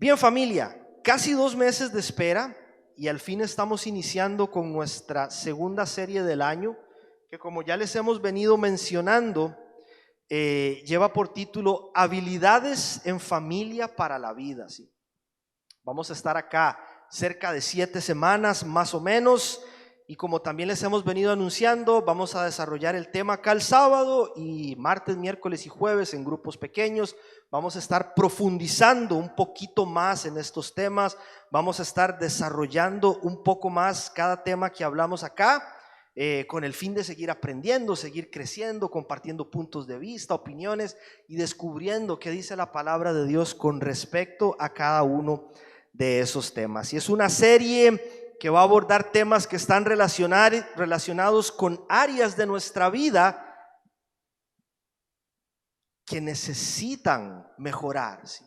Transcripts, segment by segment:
Bien, familia, casi 2 meses de espera y al fin estamos iniciando con nuestra segunda serie del año, que como ya les hemos venido mencionando, lleva por título Habilidades en familia para la vida. ¿Sí? Vamos a estar acá cerca de 7 semanas más o menos, y como también les hemos venido anunciando, vamos a desarrollar el tema acá el sábado y martes, miércoles y jueves en grupos pequeños. Vamos a estar profundizando un poquito más en estos temas, vamos a estar desarrollando un poco más cada tema que hablamos acá, con el fin de seguir aprendiendo, seguir creciendo, compartiendo puntos de vista, opiniones y descubriendo qué dice la palabra de Dios con respecto a cada uno de esos temas. Y es una serie que va a abordar temas que están relacionados con áreas de nuestra vida que necesitan mejorar, ¿sí?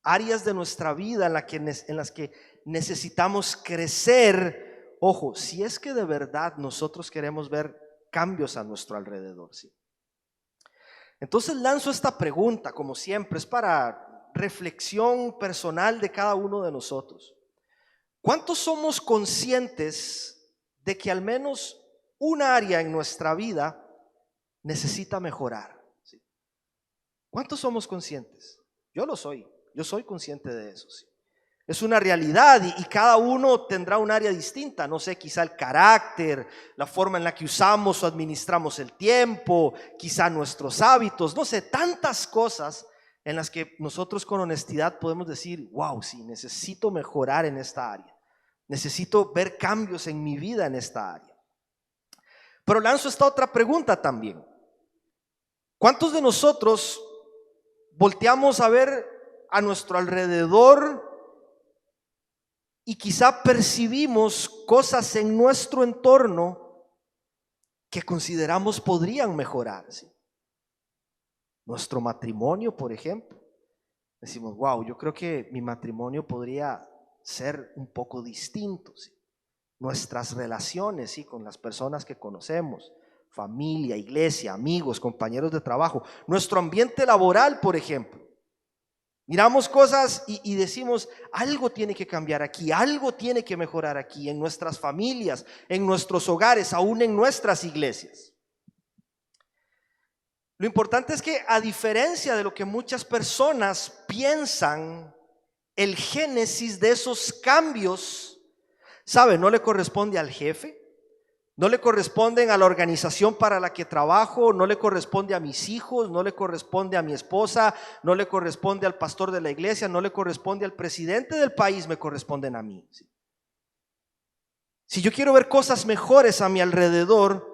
Áreas de nuestra vida en las que necesitamos crecer. Ojo, si es que de verdad nosotros queremos ver cambios a nuestro alrededor, ¿sí? Entonces lanzo esta pregunta, como siempre, es para reflexión personal de cada uno de nosotros. ¿Cuántos somos conscientes de que al menos una área en nuestra vida necesita mejorar? ¿Sí? ¿Cuántos somos conscientes? Yo lo soy, yo soy consciente de eso. ¿Sí? Es una realidad y cada uno tendrá un área distinta. No sé, quizá el carácter, la forma en la que usamos o administramos el tiempo, quizá nuestros hábitos, no sé, tantas cosas en las que nosotros con honestidad podemos decir, wow, sí, necesito mejorar en esta área. Necesito ver cambios en mi vida en esta área. Pero lanzo esta otra pregunta también. ¿Cuántos de nosotros volteamos a ver a nuestro alrededor y quizá percibimos cosas en nuestro entorno que consideramos podrían mejorar? ¿Sí? Nuestro matrimonio, por ejemplo. Decimos, wow, yo creo que mi matrimonio podría ser un poco distinto, ¿sí? Nuestras relaciones, ¿sí? Con las personas que conocemos, familia, iglesia, amigos, compañeros de trabajo, nuestro ambiente laboral, por ejemplo. Miramos cosas y decimos, algo tiene que cambiar aquí, algo tiene que mejorar aquí, en nuestras familias, en nuestros hogares, aún en nuestras iglesias. Lo importante es que, a diferencia de lo que muchas personas piensan, el génesis de esos cambios, ¿sabe? No le corresponde al jefe, no le corresponden a la organización para la que trabajo, no le corresponde a mis hijos, no le corresponde a mi esposa, no le corresponde al pastor de la iglesia, no le corresponde al presidente del país, me corresponden a mí. Si yo quiero ver cosas mejores a mi alrededor,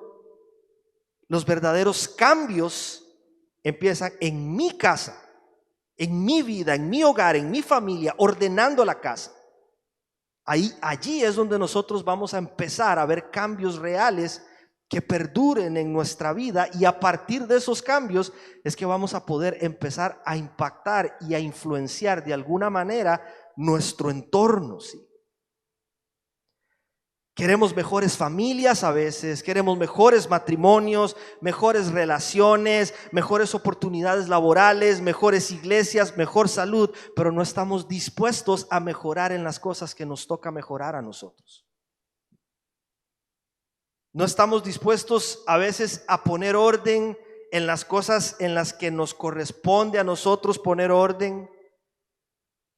los verdaderos cambios empiezan en mi casa, en mi vida, en mi hogar, en mi familia, ordenando la casa. Allí es donde nosotros vamos a empezar a ver cambios reales que perduren en nuestra vida, y a partir de esos cambios es que vamos a poder empezar a impactar y a influenciar de alguna manera nuestro entorno, ¿sí? Queremos mejores familias a veces, queremos mejores matrimonios, mejores relaciones, mejores oportunidades laborales, mejores iglesias, mejor salud, pero no estamos dispuestos a mejorar en las cosas que nos toca mejorar a nosotros. No estamos dispuestos a veces a poner orden en las cosas en las que nos corresponde a nosotros poner orden,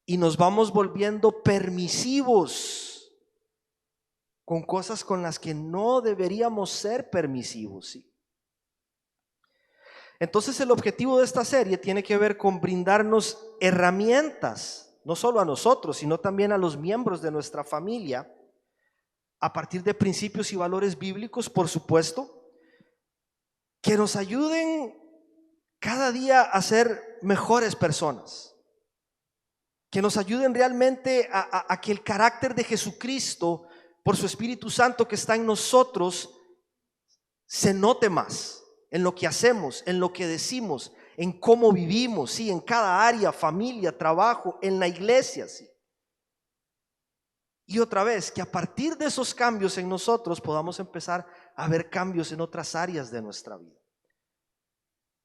y nos vamos volviendo permisivos con cosas con las que no deberíamos ser permisivos, ¿sí? Entonces el objetivo de esta serie tiene que ver con brindarnos herramientas, no solo a nosotros, sino también a los miembros de nuestra familia, a partir de principios y valores bíblicos, por supuesto, que nos ayuden cada día a ser mejores personas, que nos ayuden realmente a que el carácter de Jesucristo, por su Espíritu Santo que está en nosotros, se note más en lo que hacemos, en lo que decimos, en cómo vivimos, ¿sí? En cada área, familia, trabajo, en la iglesia, ¿sí? Y otra vez, que a partir de esos cambios en nosotros podamos empezar a ver cambios en otras áreas de nuestra vida.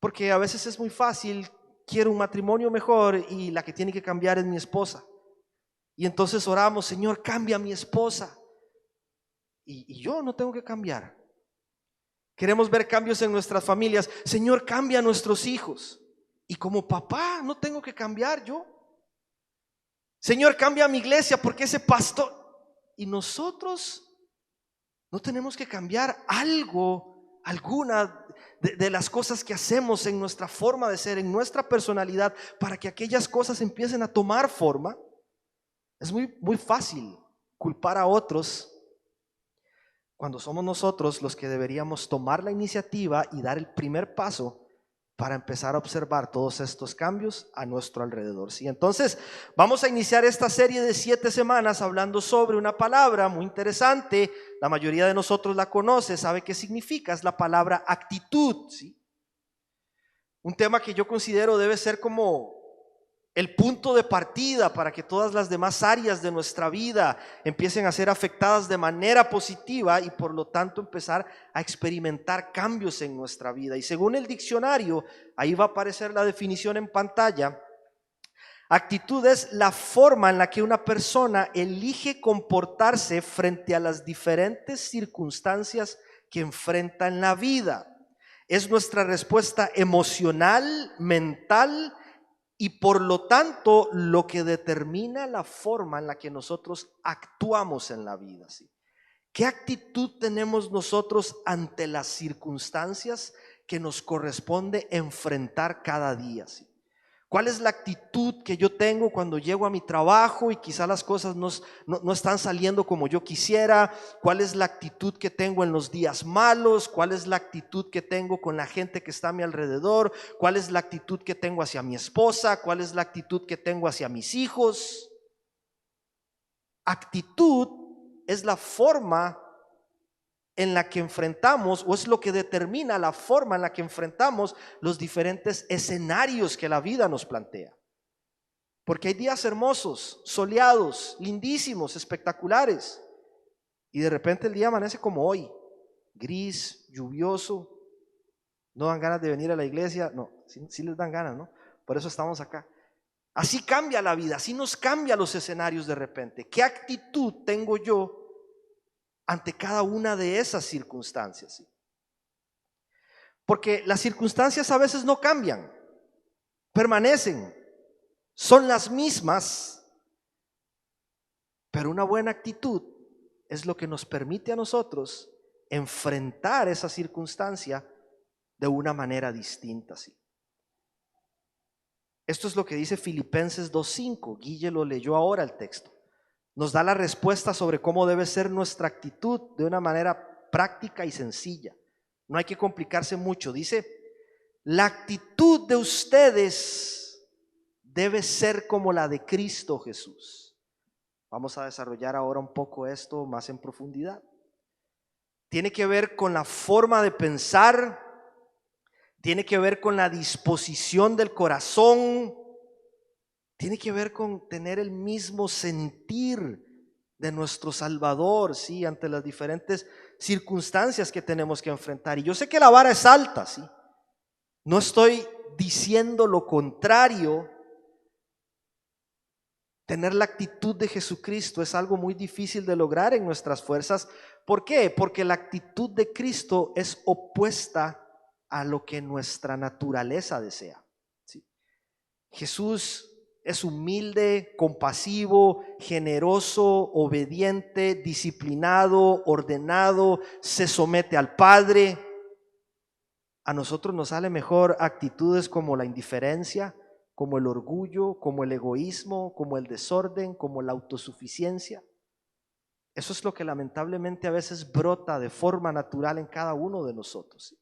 Porque a veces es muy fácil, quiero un matrimonio mejor y la que tiene que cambiar es mi esposa, Y entonces oramos, Señor, cambia a mi esposa. Y yo no tengo que cambiar. Queremos ver cambios en nuestras familias. Señor, cambia a nuestros hijos. Y como papá no tengo que cambiar yo. Señor, cambia a mi iglesia porque ese pastor. Y nosotros no tenemos que cambiar algo, alguna de las cosas que hacemos en nuestra forma de ser, en nuestra personalidad, para que aquellas cosas empiecen a tomar forma. Es muy fácil culpar a otros cuando somos nosotros los que deberíamos tomar la iniciativa y dar el primer paso para empezar a observar todos estos cambios a nuestro alrededor. ¿Sí? Entonces vamos a iniciar esta serie de 7 semanas hablando sobre una palabra muy interesante. La mayoría de nosotros la conoce, sabe qué significa, es la palabra actitud. ¿Sí? Un tema que yo considero debe ser como el punto de partida para que todas las demás áreas de nuestra vida empiecen a ser afectadas de manera positiva y por lo tanto empezar a experimentar cambios en nuestra vida. Y según el diccionario, ahí va a aparecer la definición en pantalla. Actitud es la forma en la que una persona elige comportarse frente a las diferentes circunstancias que enfrenta en la vida. Es nuestra respuesta emocional, mental y por lo tanto lo que determina la forma en la que nosotros actuamos en la vida. ¿Sí? ¿Qué actitud tenemos nosotros ante las circunstancias que nos corresponde enfrentar cada día? ¿Sí? ¿Cuál es la actitud que yo tengo cuando llego a mi trabajo y quizá las cosas no están saliendo como yo quisiera? ¿Cuál es la actitud que tengo en los días malos? ¿Cuál es la actitud que tengo con la gente que está a mi alrededor? ¿Cuál es la actitud que tengo hacia mi esposa? ¿Cuál es la actitud que tengo hacia mis hijos? Actitud es la forma en la que enfrentamos, o es lo que determina la forma en la que enfrentamos los diferentes escenarios que la vida nos plantea. Porque hay días hermosos, soleados, lindísimos, espectaculares, y de repente el día amanece como hoy, gris, lluvioso. No dan ganas de venir a la iglesia. No, sí les dan ganas, ¿no? Por eso estamos acá. Así cambia la vida, así nos cambia los escenarios de repente. ¿Qué actitud tengo yo ante cada una de esas circunstancias? Porque las circunstancias a veces no cambian, permanecen, son las mismas, pero una buena actitud es lo que nos permite a nosotros enfrentar esa circunstancia de una manera distinta. ¿Sí? Esto es lo que dice Filipenses 2:5. Guille lo leyó ahora el texto. Nos da la respuesta sobre cómo debe ser nuestra actitud de una manera práctica y sencilla. No hay que complicarse mucho. Dice: la actitud de ustedes debe ser como la de Cristo Jesús. Vamos a desarrollar ahora un poco esto más en profundidad. Tiene que ver con la forma de pensar, tiene que ver con la disposición del corazón, tiene que ver con tener el mismo sentir de nuestro Salvador, ¿sí? Ante las diferentes circunstancias que tenemos que enfrentar. Y yo sé que la vara es alta, ¿sí? No estoy diciendo lo contrario. Tener la actitud de Jesucristo es algo muy difícil de lograr en nuestras fuerzas. ¿Por qué? Porque la actitud de Cristo es opuesta a lo que nuestra naturaleza desea. ¿Sí? Jesús es humilde, compasivo, generoso, obediente, disciplinado, ordenado, se somete al Padre. A nosotros nos sale mejor actitudes como la indiferencia, como el orgullo, como el egoísmo, como el desorden, como la autosuficiencia. Eso es lo que lamentablemente a veces brota de forma natural en cada uno de nosotros.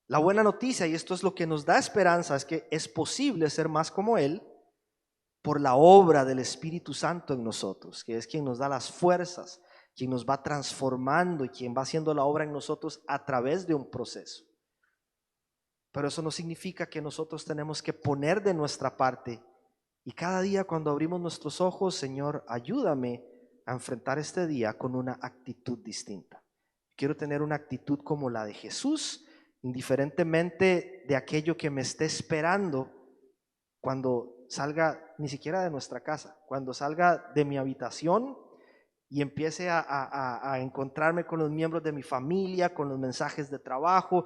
La buena noticia, y esto es lo que nos da esperanza, es que es posible ser más como Él por la obra del Espíritu Santo en nosotros, que es quien nos da las fuerzas, quien nos va transformando y quien va haciendo la obra en nosotros a través de un proceso. Pero eso no significa que nosotros tenemos que poner de nuestra parte. Y cada día cuando abrimos nuestros ojos: Señor, ayúdame a enfrentar este día con una actitud distinta. Quiero tener una actitud como la de Jesús, indiferentemente de aquello que me esté esperando cuando salga ni siquiera de nuestra casa, cuando salga de mi habitación y empiece a encontrarme con los miembros de mi familia, con los mensajes de trabajo,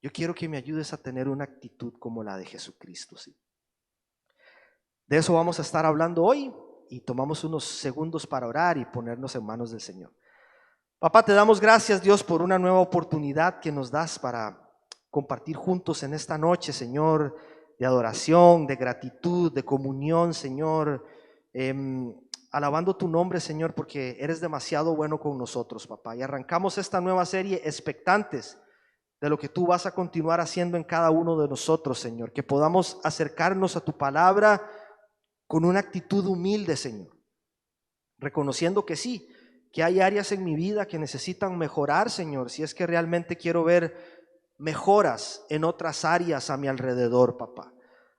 yo quiero que me ayudes a tener una actitud como la de Jesucristo, ¿sí? De eso vamos a estar hablando hoy y tomamos unos segundos para orar y ponernos en manos del Señor. Papá, te damos gracias, Dios, por una nueva oportunidad que nos das para compartir juntos en esta noche, Señor, de adoración, de gratitud, de comunión, Señor, alabando tu nombre, Señor, porque eres demasiado bueno con nosotros, papá. Y arrancamos esta nueva serie expectantes de lo que tú vas a continuar haciendo en cada uno de nosotros, Señor, que podamos acercarnos a tu palabra con una actitud humilde, Señor, reconociendo que sí, que hay áreas en mi vida que necesitan mejorar, Señor, si es que realmente quiero ver mejoras en otras áreas a mi alrededor, papá.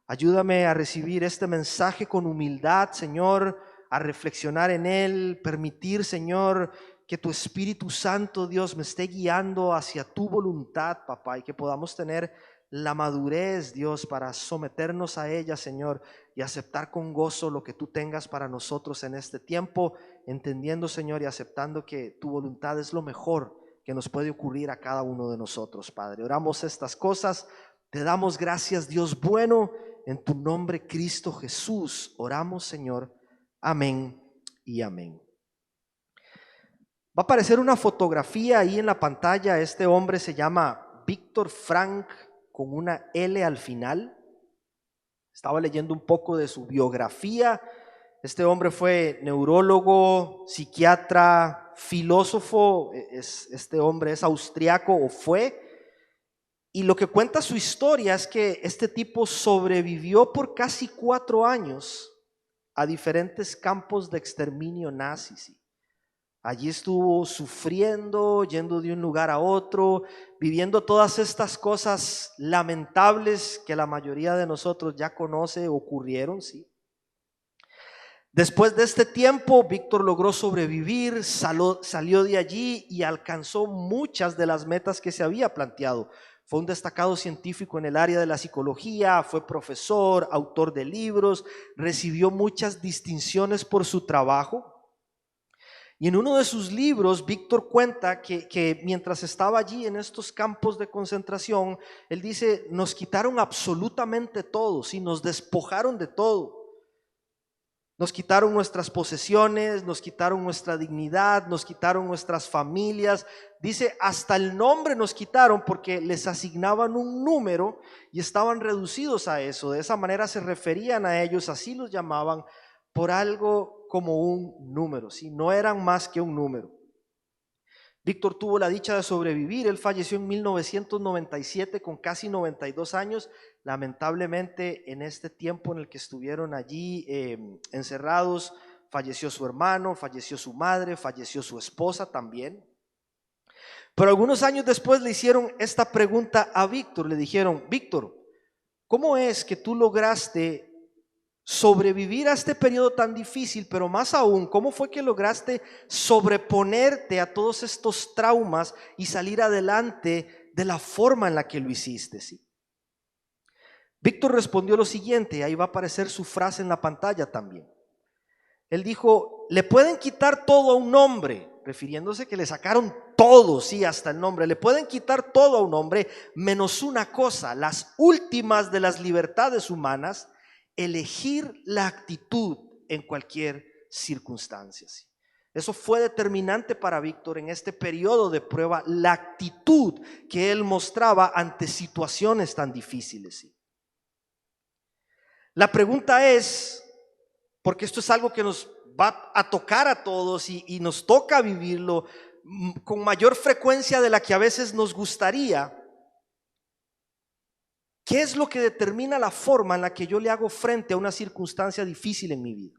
Ayúdame a recibir este mensaje con humildad, Señor, a reflexionar en él, permitir, Señor, que tu Espíritu Santo, Dios, me esté guiando hacia tu voluntad, papá, y que podamos tener la madurez, Dios, para someternos a ella, Señor, y aceptar con gozo lo que tú tengas para nosotros en este tiempo, entendiendo, Señor, y aceptando que tu voluntad es lo mejor que nos puede ocurrir a cada uno de nosotros, Padre. Oramos estas cosas, te damos gracias, Dios bueno, en tu nombre, Cristo Jesús, oramos, Señor. Amén y amén. Va a aparecer una fotografía ahí en la pantalla. Este hombre se llama Víctor Frank, con una L al final. Estaba leyendo un poco de su biografía. Este hombre fue neurólogo, psiquiatra, filósofo. Este hombre es austriaco, o fue. Y lo que cuenta su historia es que este tipo sobrevivió por casi 4 años a diferentes campos de exterminio nazis. Allí estuvo sufriendo, yendo de un lugar a otro, viviendo todas estas cosas lamentables que la mayoría de nosotros ya conoce, ocurrieron, ¿sí? Después de este tiempo, Víctor logró sobrevivir, salió de allí y alcanzó muchas de las metas que se había planteado. Fue un destacado científico en el área de la psicología, fue profesor, autor de libros, recibió muchas distinciones por su trabajo. Y en uno de sus libros, Víctor cuenta que mientras estaba allí en estos campos de concentración, él dice, nos quitaron absolutamente todo, ¿sí? Nos despojaron de todo. Nos quitaron nuestras posesiones, nos quitaron nuestra dignidad, nos quitaron nuestras familias. Dice, hasta el nombre nos quitaron porque les asignaban un número y estaban reducidos a eso. De esa manera se referían a ellos, así los llamaban, por algo como un número, ¿sí? No eran más que un número. Víctor tuvo la dicha de sobrevivir. Él falleció en 1997 con casi 92 años. Lamentablemente, en este tiempo en el que estuvieron allí encerrados, falleció su hermano, falleció su madre, falleció su esposa también. Pero algunos años después le hicieron esta pregunta a Víctor. Le dijeron, Víctor, ¿cómo es que tú lograste sobrevivir a este periodo tan difícil, pero más aún, cómo fue que lograste sobreponerte a todos estos traumas y salir adelante de la forma en la que lo hiciste? ¿Sí? Víctor respondió lo siguiente, ahí va a aparecer su frase en la pantalla también. Él dijo, le pueden quitar todo a un hombre, refiriéndose que le sacaron todo, sí, hasta el nombre. Le pueden quitar todo a un hombre, menos una cosa, las últimas de las libertades humanas: elegir la actitud en cualquier circunstancia. ¿Sí? Eso fue determinante para Víctor en este periodo de prueba, la actitud que él mostraba ante situaciones tan difíciles. ¿Sí? La pregunta es, porque esto es algo que nos va a tocar a todos y nos toca vivirlo con mayor frecuencia de la que a veces nos gustaría. ¿Qué es lo que determina la forma en la que yo le hago frente a una circunstancia difícil en mi vida?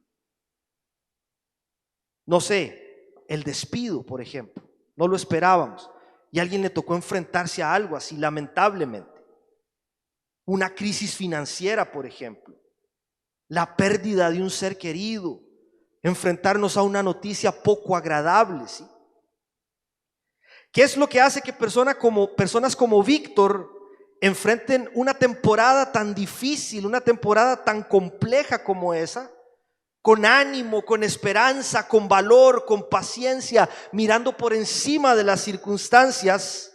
No sé, el despido, por ejemplo. No lo esperábamos y a alguien le tocó enfrentarse a algo así, lamentablemente. Una crisis financiera, por ejemplo. La pérdida de un ser querido. Enfrentarnos a una noticia poco agradable, ¿sí? ¿Qué es lo que hace que personas como Víctor enfrenten una temporada tan difícil, una temporada tan compleja como esa, con ánimo, con esperanza, con valor, con paciencia, mirando por encima de las circunstancias,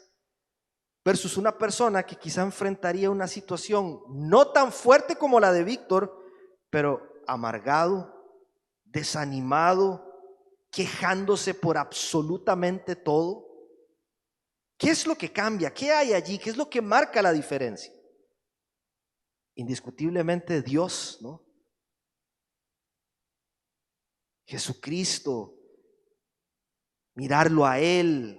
versus una persona que quizá enfrentaría una situación no tan fuerte como la de Víctor, pero amargado, desanimado, quejándose por absolutamente todo. ¿Qué es lo que cambia? ¿Qué hay allí? ¿Qué es lo que marca la diferencia? Indiscutiblemente Dios, ¿no? Jesucristo, mirarlo a Él,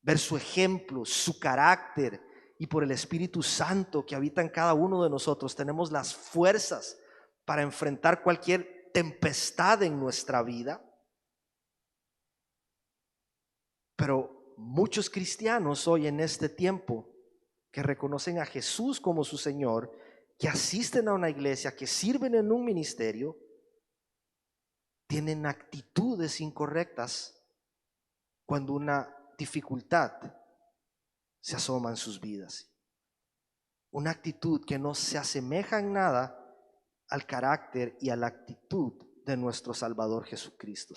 ver su ejemplo, su carácter, y por el Espíritu Santo que habita en cada uno de nosotros tenemos las fuerzas para enfrentar cualquier tempestad en nuestra vida. Pero muchos cristianos hoy en este tiempo que reconocen a Jesús como su Señor, que asisten a una iglesia, que sirven en un ministerio, tienen actitudes incorrectas cuando una dificultad se asoma en sus vidas. Una actitud que no se asemeja en nada al carácter y a la actitud de nuestro Salvador Jesucristo.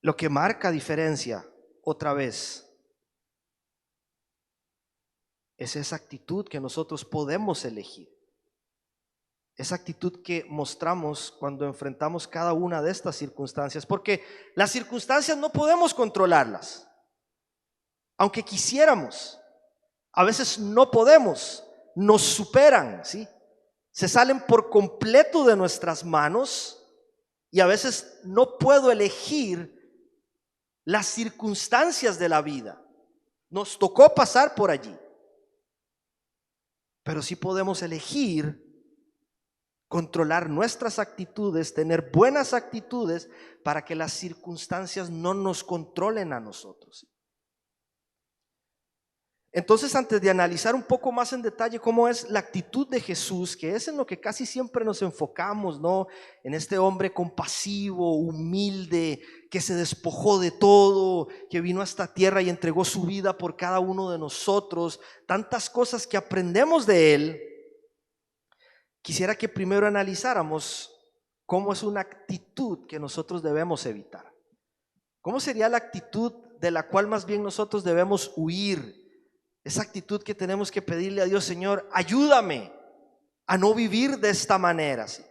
Lo que marca diferencia, otra vez, es esa actitud que nosotros podemos elegir. Esa actitud que mostramos cuando enfrentamos cada una de estas circunstancias, porque las circunstancias no podemos controlarlas, aunque quisiéramos. A veces no podemos, nos superan, ¿sí? Se salen por completo de nuestras manos, y a veces no puedo elegir las circunstancias de la vida. Nos tocó pasar por allí, pero sí podemos elegir controlar nuestras actitudes, tener buenas actitudes para que las circunstancias no nos controlen a nosotros. Entonces, antes de analizar un poco más en detalle cómo es la actitud de Jesús, que es en lo que casi siempre nos enfocamos, ¿no? En este hombre compasivo, humilde, que se despojó de todo, que vino a esta tierra y entregó su vida por cada uno de nosotros, tantas cosas que aprendemos de él. Quisiera que primero analizáramos cómo es una actitud que nosotros debemos evitar. ¿Cómo sería la actitud de la cual más bien nosotros debemos huir? Esa actitud que tenemos que pedirle a Dios: Señor, ayúdame a no vivir de esta manera, ¿sí?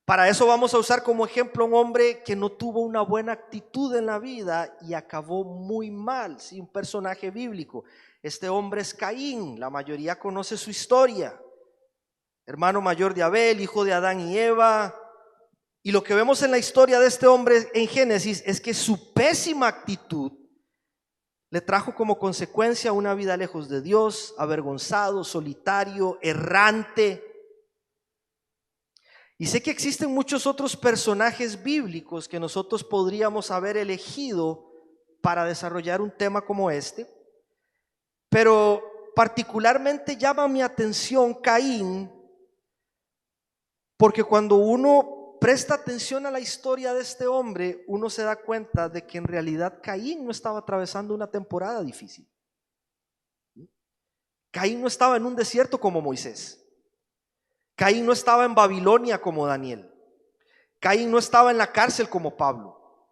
Para eso vamos a usar como ejemplo a un hombre que no tuvo una buena actitud en la vida y acabó muy mal, ¿sí? Un personaje bíblico. Este hombre es Caín. La mayoría conoce su historia. Hermano mayor de Abel, hijo de Adán y Eva. Y lo que vemos en la historia de este hombre en Génesis es que su pésima actitud le trajo como consecuencia una vida lejos de Dios, avergonzado, solitario, errante. Y sé que existen muchos otros personajes bíblicos que nosotros podríamos haber elegido para desarrollar un tema como este, pero particularmente llama mi atención Caín, porque cuando uno presta atención a la historia de este hombre, uno se da cuenta de que en realidad Caín no estaba atravesando una temporada difícil. Caín no estaba en un desierto como Moisés. Caín no estaba en Babilonia como Daniel. Caín no estaba en la cárcel como Pablo.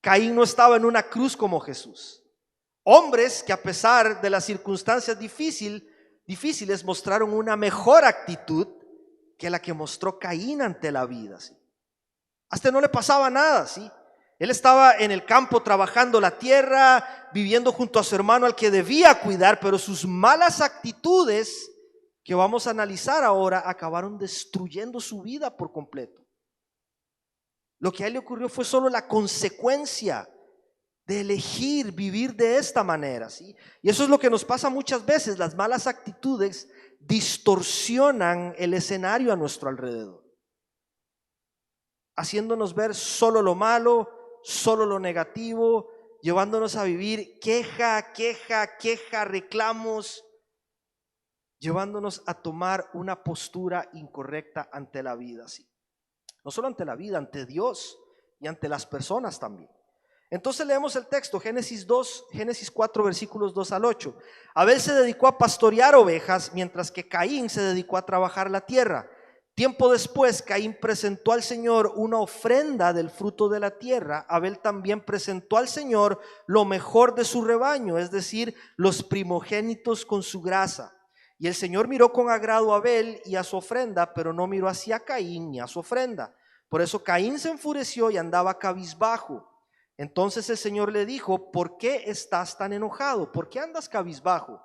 Caín no estaba en una cruz como Jesús. Hombres que, a pesar de las circunstancias difíciles, mostraron una mejor actitud que la que mostró Caín ante la vida, ¿sí? A este no le pasaba nada, ¿sí? Él estaba en el campo trabajando la tierra, viviendo junto a su hermano al que debía cuidar, pero sus malas actitudes, que vamos a analizar ahora, acabaron destruyendo su vida por completo. Lo que a él le ocurrió fue solo la consecuencia de elegir vivir de esta manera, ¿sí? Y eso es lo que nos pasa muchas veces. Las malas actitudes distorsionan el escenario a nuestro alrededor, haciéndonos ver solo lo malo, solo lo negativo, llevándonos a vivir queja, reclamos, llevándonos a tomar una postura incorrecta ante la vida, ¿sí? No solo ante la vida, ante Dios y ante las personas también. Entonces leemos el texto, Génesis 4, versículos 2 al 8. Abel se dedicó a pastorear ovejas, mientras que Caín se dedicó a trabajar la tierra. Tiempo después, Caín presentó al Señor una ofrenda del fruto de la tierra. Abel también presentó al Señor lo mejor de su rebaño, es decir, los primogénitos con su grasa. Y el Señor miró con agrado a Abel y a su ofrenda, pero no miró hacia Caín ni a su ofrenda. Por eso Caín se enfureció y andaba cabizbajo. Entonces el Señor le dijo: ¿por qué estás tan enojado? ¿Por qué andas cabizbajo?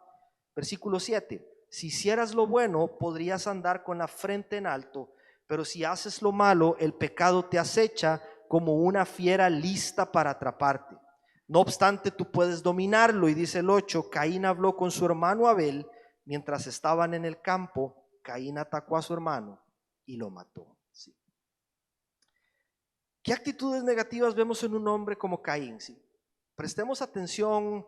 Versículo 7. Si hicieras lo bueno, podrías andar con la frente en alto, pero si haces lo malo, el pecado te acecha como una fiera lista para atraparte. No obstante, tú puedes dominarlo. Y dice el 8, Caín habló con su hermano Abel mientras estaban en el campo. Caín atacó a su hermano y lo mató. Sí. ¿Qué actitudes negativas vemos en un hombre como Caín? Sí. Prestemos atención,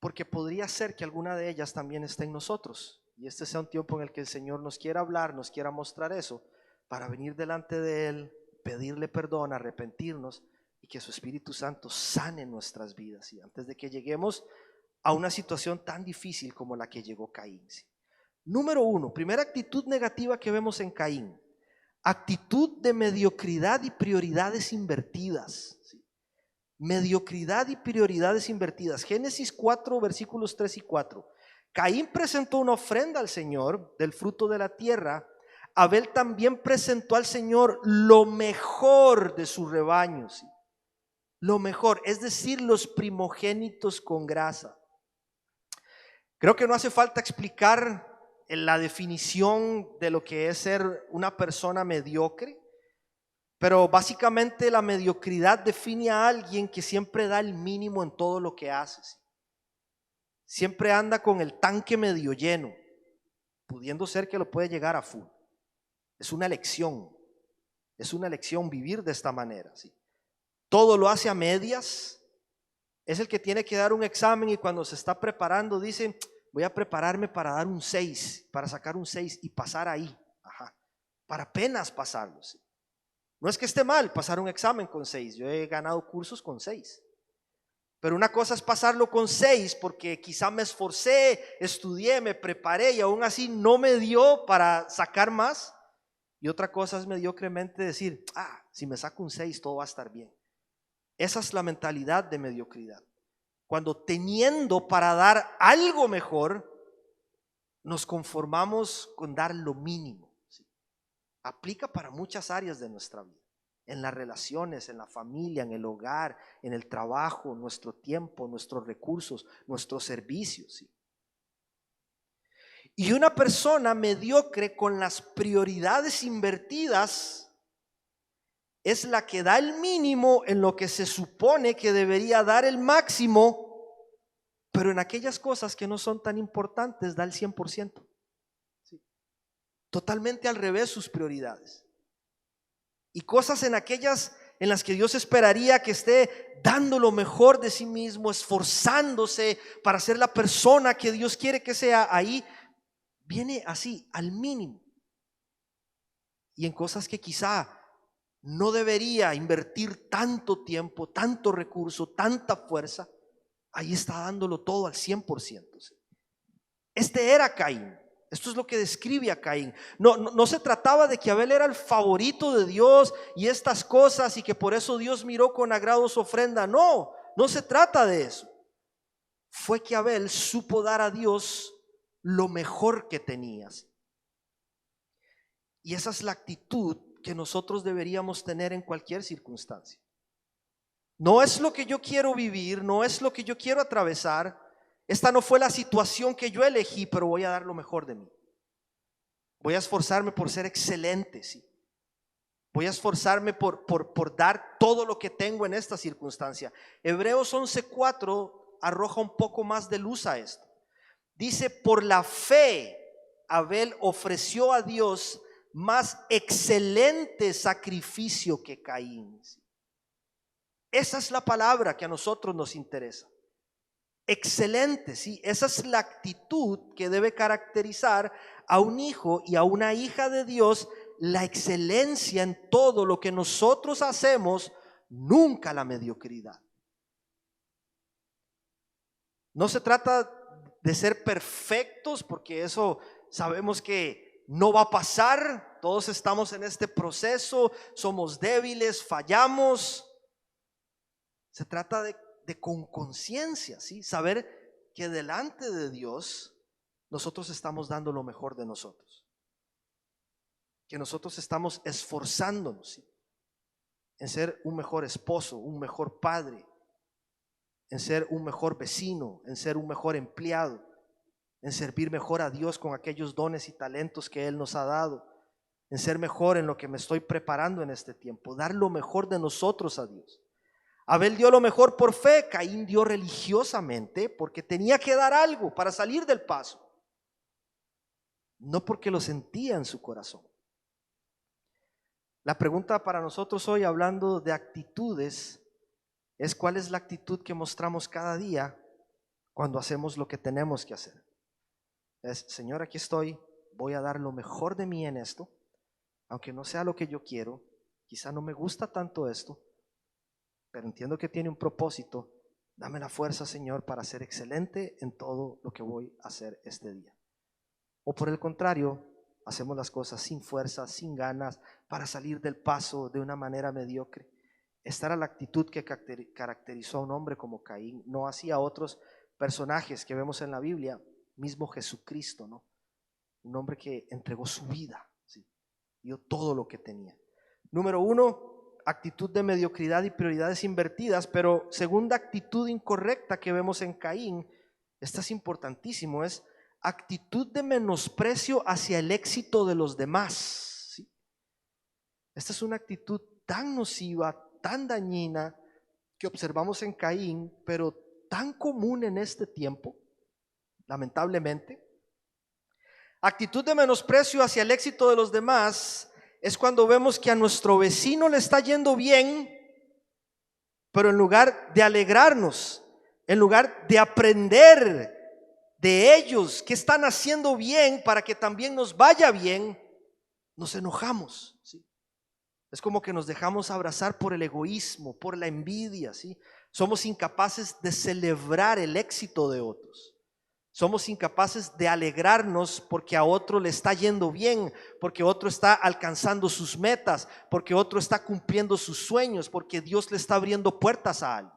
porque podría ser que alguna de ellas también esté en nosotros. Y este sea un tiempo en el que el Señor nos quiera hablar, nos quiera mostrar eso, para venir delante de Él, pedirle perdón, arrepentirnos, y que su Espíritu Santo sane nuestras vidas, ¿sí? Antes de que lleguemos a una situación tan difícil como la que llegó Caín, ¿sí? Número 1, primera actitud negativa que vemos en Caín: actitud de mediocridad y prioridades invertidas, ¿sí? Mediocridad y prioridades invertidas. Génesis 4, versículos 3 y 4. Caín presentó una ofrenda al Señor del fruto de la tierra. Abel también presentó al Señor lo mejor de su rebaño, ¿sí? Lo mejor, es decir, los primogénitos con grasa. Creo que no hace falta explicar la definición de lo que es ser una persona mediocre, pero básicamente la mediocridad define a alguien que siempre da el mínimo en todo lo que hace, ¿sí? Siempre anda con el tanque medio lleno, pudiendo ser que lo puede llegar a full. Es una elección vivir de esta manera, ¿sí? Todo lo hace a medias. Es el que tiene que dar un examen y cuando se está preparando dice: voy a prepararme para dar un 6, para sacar un 6 y pasar ahí, para apenas pasarlo, ¿sí? No es que esté mal pasar un examen con 6, yo he ganado cursos con 6, pero una cosa es pasarlo con 6 porque quizá me esforcé, estudié, me preparé y aún así no me dio para sacar más, y otra cosa es mediocremente decir: si me saco un 6 todo va a estar bien. Esa es la mentalidad de mediocridad, cuando teniendo para dar algo mejor nos conformamos con dar lo mínimo, ¿sí? Aplica para muchas áreas de nuestra vida, en las relaciones, en la familia, en el hogar, en el trabajo, nuestro tiempo, nuestros recursos, nuestros servicios, ¿sí? Y una persona mediocre con las prioridades invertidas es la que da el mínimo en lo que se supone que debería dar el máximo, pero en aquellas cosas que no son tan importantes da el 100%, ¿sí? Totalmente al revés sus prioridades. Y cosas en aquellas en las que Dios esperaría que esté dando lo mejor de sí mismo, esforzándose para ser la persona que Dios quiere que sea, ahí viene así al mínimo. Y en cosas que quizá no debería invertir tanto tiempo, tanto recurso, tanta fuerza, ahí está dándolo todo al 100%. Este era Caín. Esto es lo que describe a Caín. No se trataba de que Abel era el favorito de Dios y estas cosas y que por eso Dios miró con agrado su ofrenda. No se trata de eso. Fue que Abel supo dar a Dios lo mejor que tenías. Y esa es la actitud que nosotros deberíamos tener en cualquier circunstancia. No es lo que yo quiero vivir, no es lo que yo quiero atravesar. Esta no fue la situación que yo elegí, pero voy a dar lo mejor de mí. Voy a esforzarme por ser excelente, ¿sí? Voy a esforzarme por dar todo lo que tengo en esta circunstancia. Hebreos 11:4 arroja un poco más de luz a esto. Dice: por la fe Abel ofreció a Dios más excelente sacrificio que Caín. Esa es la palabra que a nosotros nos interesa. Excelente, ¿sí? Esa es la actitud que debe caracterizar a un hijo y a una hija de Dios, la excelencia en todo lo que nosotros hacemos, nunca la mediocridad. No se trata de ser perfectos, porque eso sabemos que no va a pasar. Todos estamos en este proceso, somos débiles, fallamos. Se trata de con conciencia, ¿sí? Saber que delante de Dios nosotros estamos dando lo mejor de nosotros, que nosotros estamos esforzándonos, ¿sí?, en ser un mejor esposo, un mejor padre, en ser un mejor vecino, en ser un mejor empleado, en servir mejor a Dios con aquellos dones y talentos que Él nos ha dado, en ser mejor en lo que me estoy preparando en este tiempo, dar lo mejor de nosotros a Dios. Abel dio lo mejor por fe, Caín dio religiosamente porque tenía que dar algo para salir del paso, no porque lo sentía en su corazón. La pregunta para nosotros hoy, hablando de actitudes, es: ¿cuál es la actitud que mostramos cada día cuando hacemos lo que tenemos que hacer? Es: Señor, aquí estoy, voy a dar lo mejor de mí en esto, aunque no sea lo que yo quiero, quizá no me gusta tanto esto, pero entiendo que tiene un propósito. Dame la fuerza, Señor, para ser excelente en todo lo que voy a hacer este día. O por el contrario, hacemos las cosas sin fuerza, sin ganas, para salir del paso de una manera mediocre. Esta era la actitud que caracterizó a un hombre como Caín, no así a otros personajes que vemos en la Biblia, mismo Jesucristo, ¿no? Un hombre que entregó su vida, ¿sí?, dio todo lo que tenía. Número 1, actitud de mediocridad y prioridades invertidas. Pero segunda actitud incorrecta que vemos en Caín, esta es importantísimo, es actitud de menosprecio hacia el éxito de los demás, ¿sí? Esta es una actitud tan nociva, tan dañina, que observamos en Caín, pero tan común en este tiempo, lamentablemente. Actitud de menosprecio hacia el éxito de los demás es cuando vemos que a nuestro vecino le está yendo bien, pero en lugar de alegrarnos, en lugar de aprender de ellos que están haciendo bien para que también nos vaya bien, nos enojamos, ¿sí? Es como que nos dejamos abrazar por el egoísmo, por la envidia, ¿sí? Somos incapaces de celebrar el éxito de otros. Somos incapaces de alegrarnos porque a otro le está yendo bien, porque otro está alcanzando sus metas, porque otro está cumpliendo sus sueños, porque Dios le está abriendo puertas a alguien.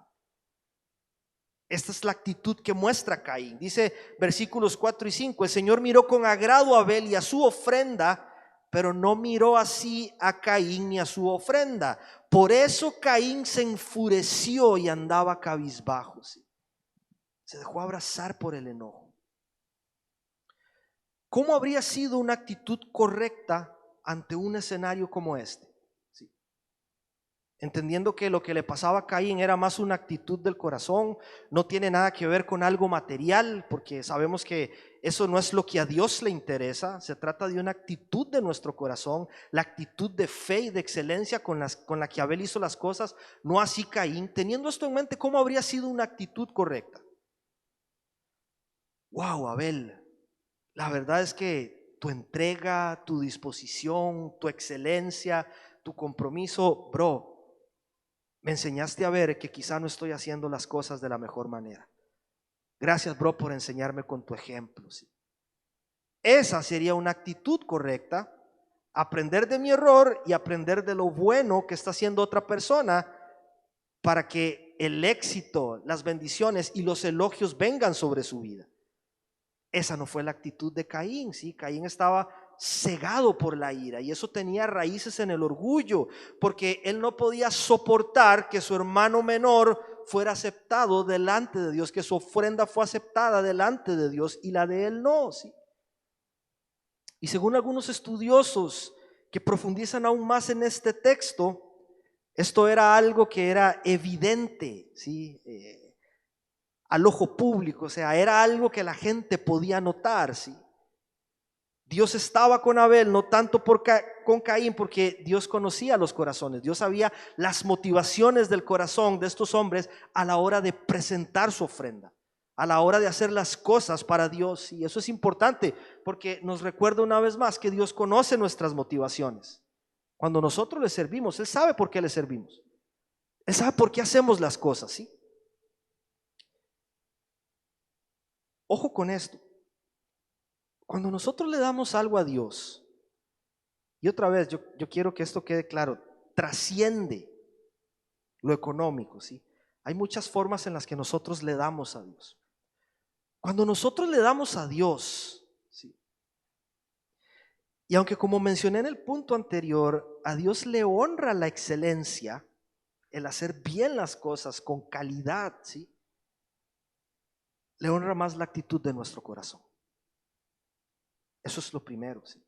Esta es la actitud que muestra Caín. Dice versículos 4 y 5: el Señor miró con agrado a Abel y a su ofrenda, pero no miró así a Caín ni a su ofrenda. Por eso Caín se enfureció y andaba cabizbajo, ¿sí? Se dejó abrazar por el enojo. ¿Cómo habría sido una actitud correcta ante un escenario como este? ¿Sí? Entendiendo que lo que le pasaba a Caín era más una actitud del corazón, no tiene nada que ver con algo material, porque sabemos que eso no es lo que a Dios le interesa. Se trata de una actitud de nuestro corazón, la actitud de fe y de excelencia con la que Abel hizo las cosas, no así Caín. Teniendo esto en mente, ¿cómo habría sido una actitud correcta? Wow, Abel, la verdad es que tu entrega, tu disposición, tu excelencia, tu compromiso, bro, me enseñaste a ver que quizá no estoy haciendo las cosas de la mejor manera. Gracias, bro, por enseñarme con tu ejemplo, ¿sí? Esa sería una actitud correcta: aprender de mi error y aprender de lo bueno que está haciendo otra persona, para que el éxito, las bendiciones y los elogios vengan sobre su vida. Esa no fue la actitud de Caín, ¿sí? Caín estaba cegado por la ira, y eso tenía raíces en el orgullo, porque él no podía soportar que su hermano menor fuera aceptado delante de Dios, que su ofrenda fue aceptada delante de Dios y la de él no, ¿sí? Y según algunos estudiosos que profundizan aún más en este texto, esto era algo que era evidente, ¿sí? Al ojo público, o sea, era algo que la gente podía notar, ¿sí? Dios estaba con Abel, no tanto con Caín, porque Dios conocía los corazones. Dios sabía las motivaciones del corazón de estos hombres a la hora de presentar su ofrenda, a la hora de hacer las cosas para Dios. Y eso es importante, porque nos recuerda una vez más que Dios conoce nuestras motivaciones. Cuando nosotros le servimos, Él sabe por qué le servimos. Él sabe por qué hacemos las cosas, ¿sí? Ojo con esto. Cuando nosotros le damos algo a Dios, y otra vez yo quiero que esto quede claro, trasciende lo económico, ¿sí? Hay muchas formas en las que nosotros le damos a Dios. Cuando nosotros le damos a Dios, ¿sí? Y aunque como mencioné en el punto anterior, a Dios le honra la excelencia, el hacer bien las cosas con calidad, ¿sí? Le honra más la actitud de nuestro corazón. Eso es lo primero, ¿sí?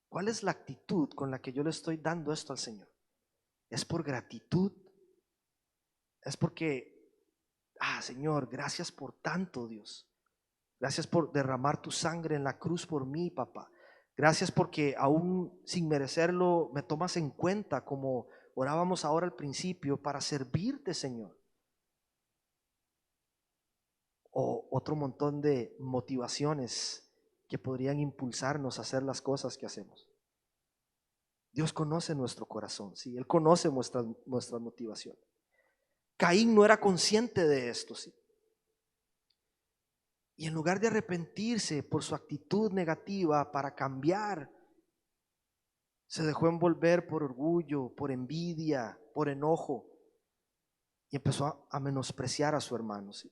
¿Cuál es la actitud con la que yo le estoy dando esto al Señor? ¿Es por gratitud? ¿Es porque, Señor, gracias por tanto, Dios? Gracias por derramar tu sangre en la cruz por mí, papá. Gracias porque aún sin merecerlo me tomas en cuenta, como orábamos ahora al principio, para servirte, Señor. O otro montón de motivaciones que podrían impulsarnos a hacer las cosas que hacemos. Dios conoce nuestro corazón, ¿sí? Él conoce nuestras motivaciones. Caín no era consciente de esto, ¿sí? Y en lugar de arrepentirse por su actitud negativa para cambiar, se dejó envolver por orgullo, por envidia, por enojo, y empezó a menospreciar a su hermano, ¿sí?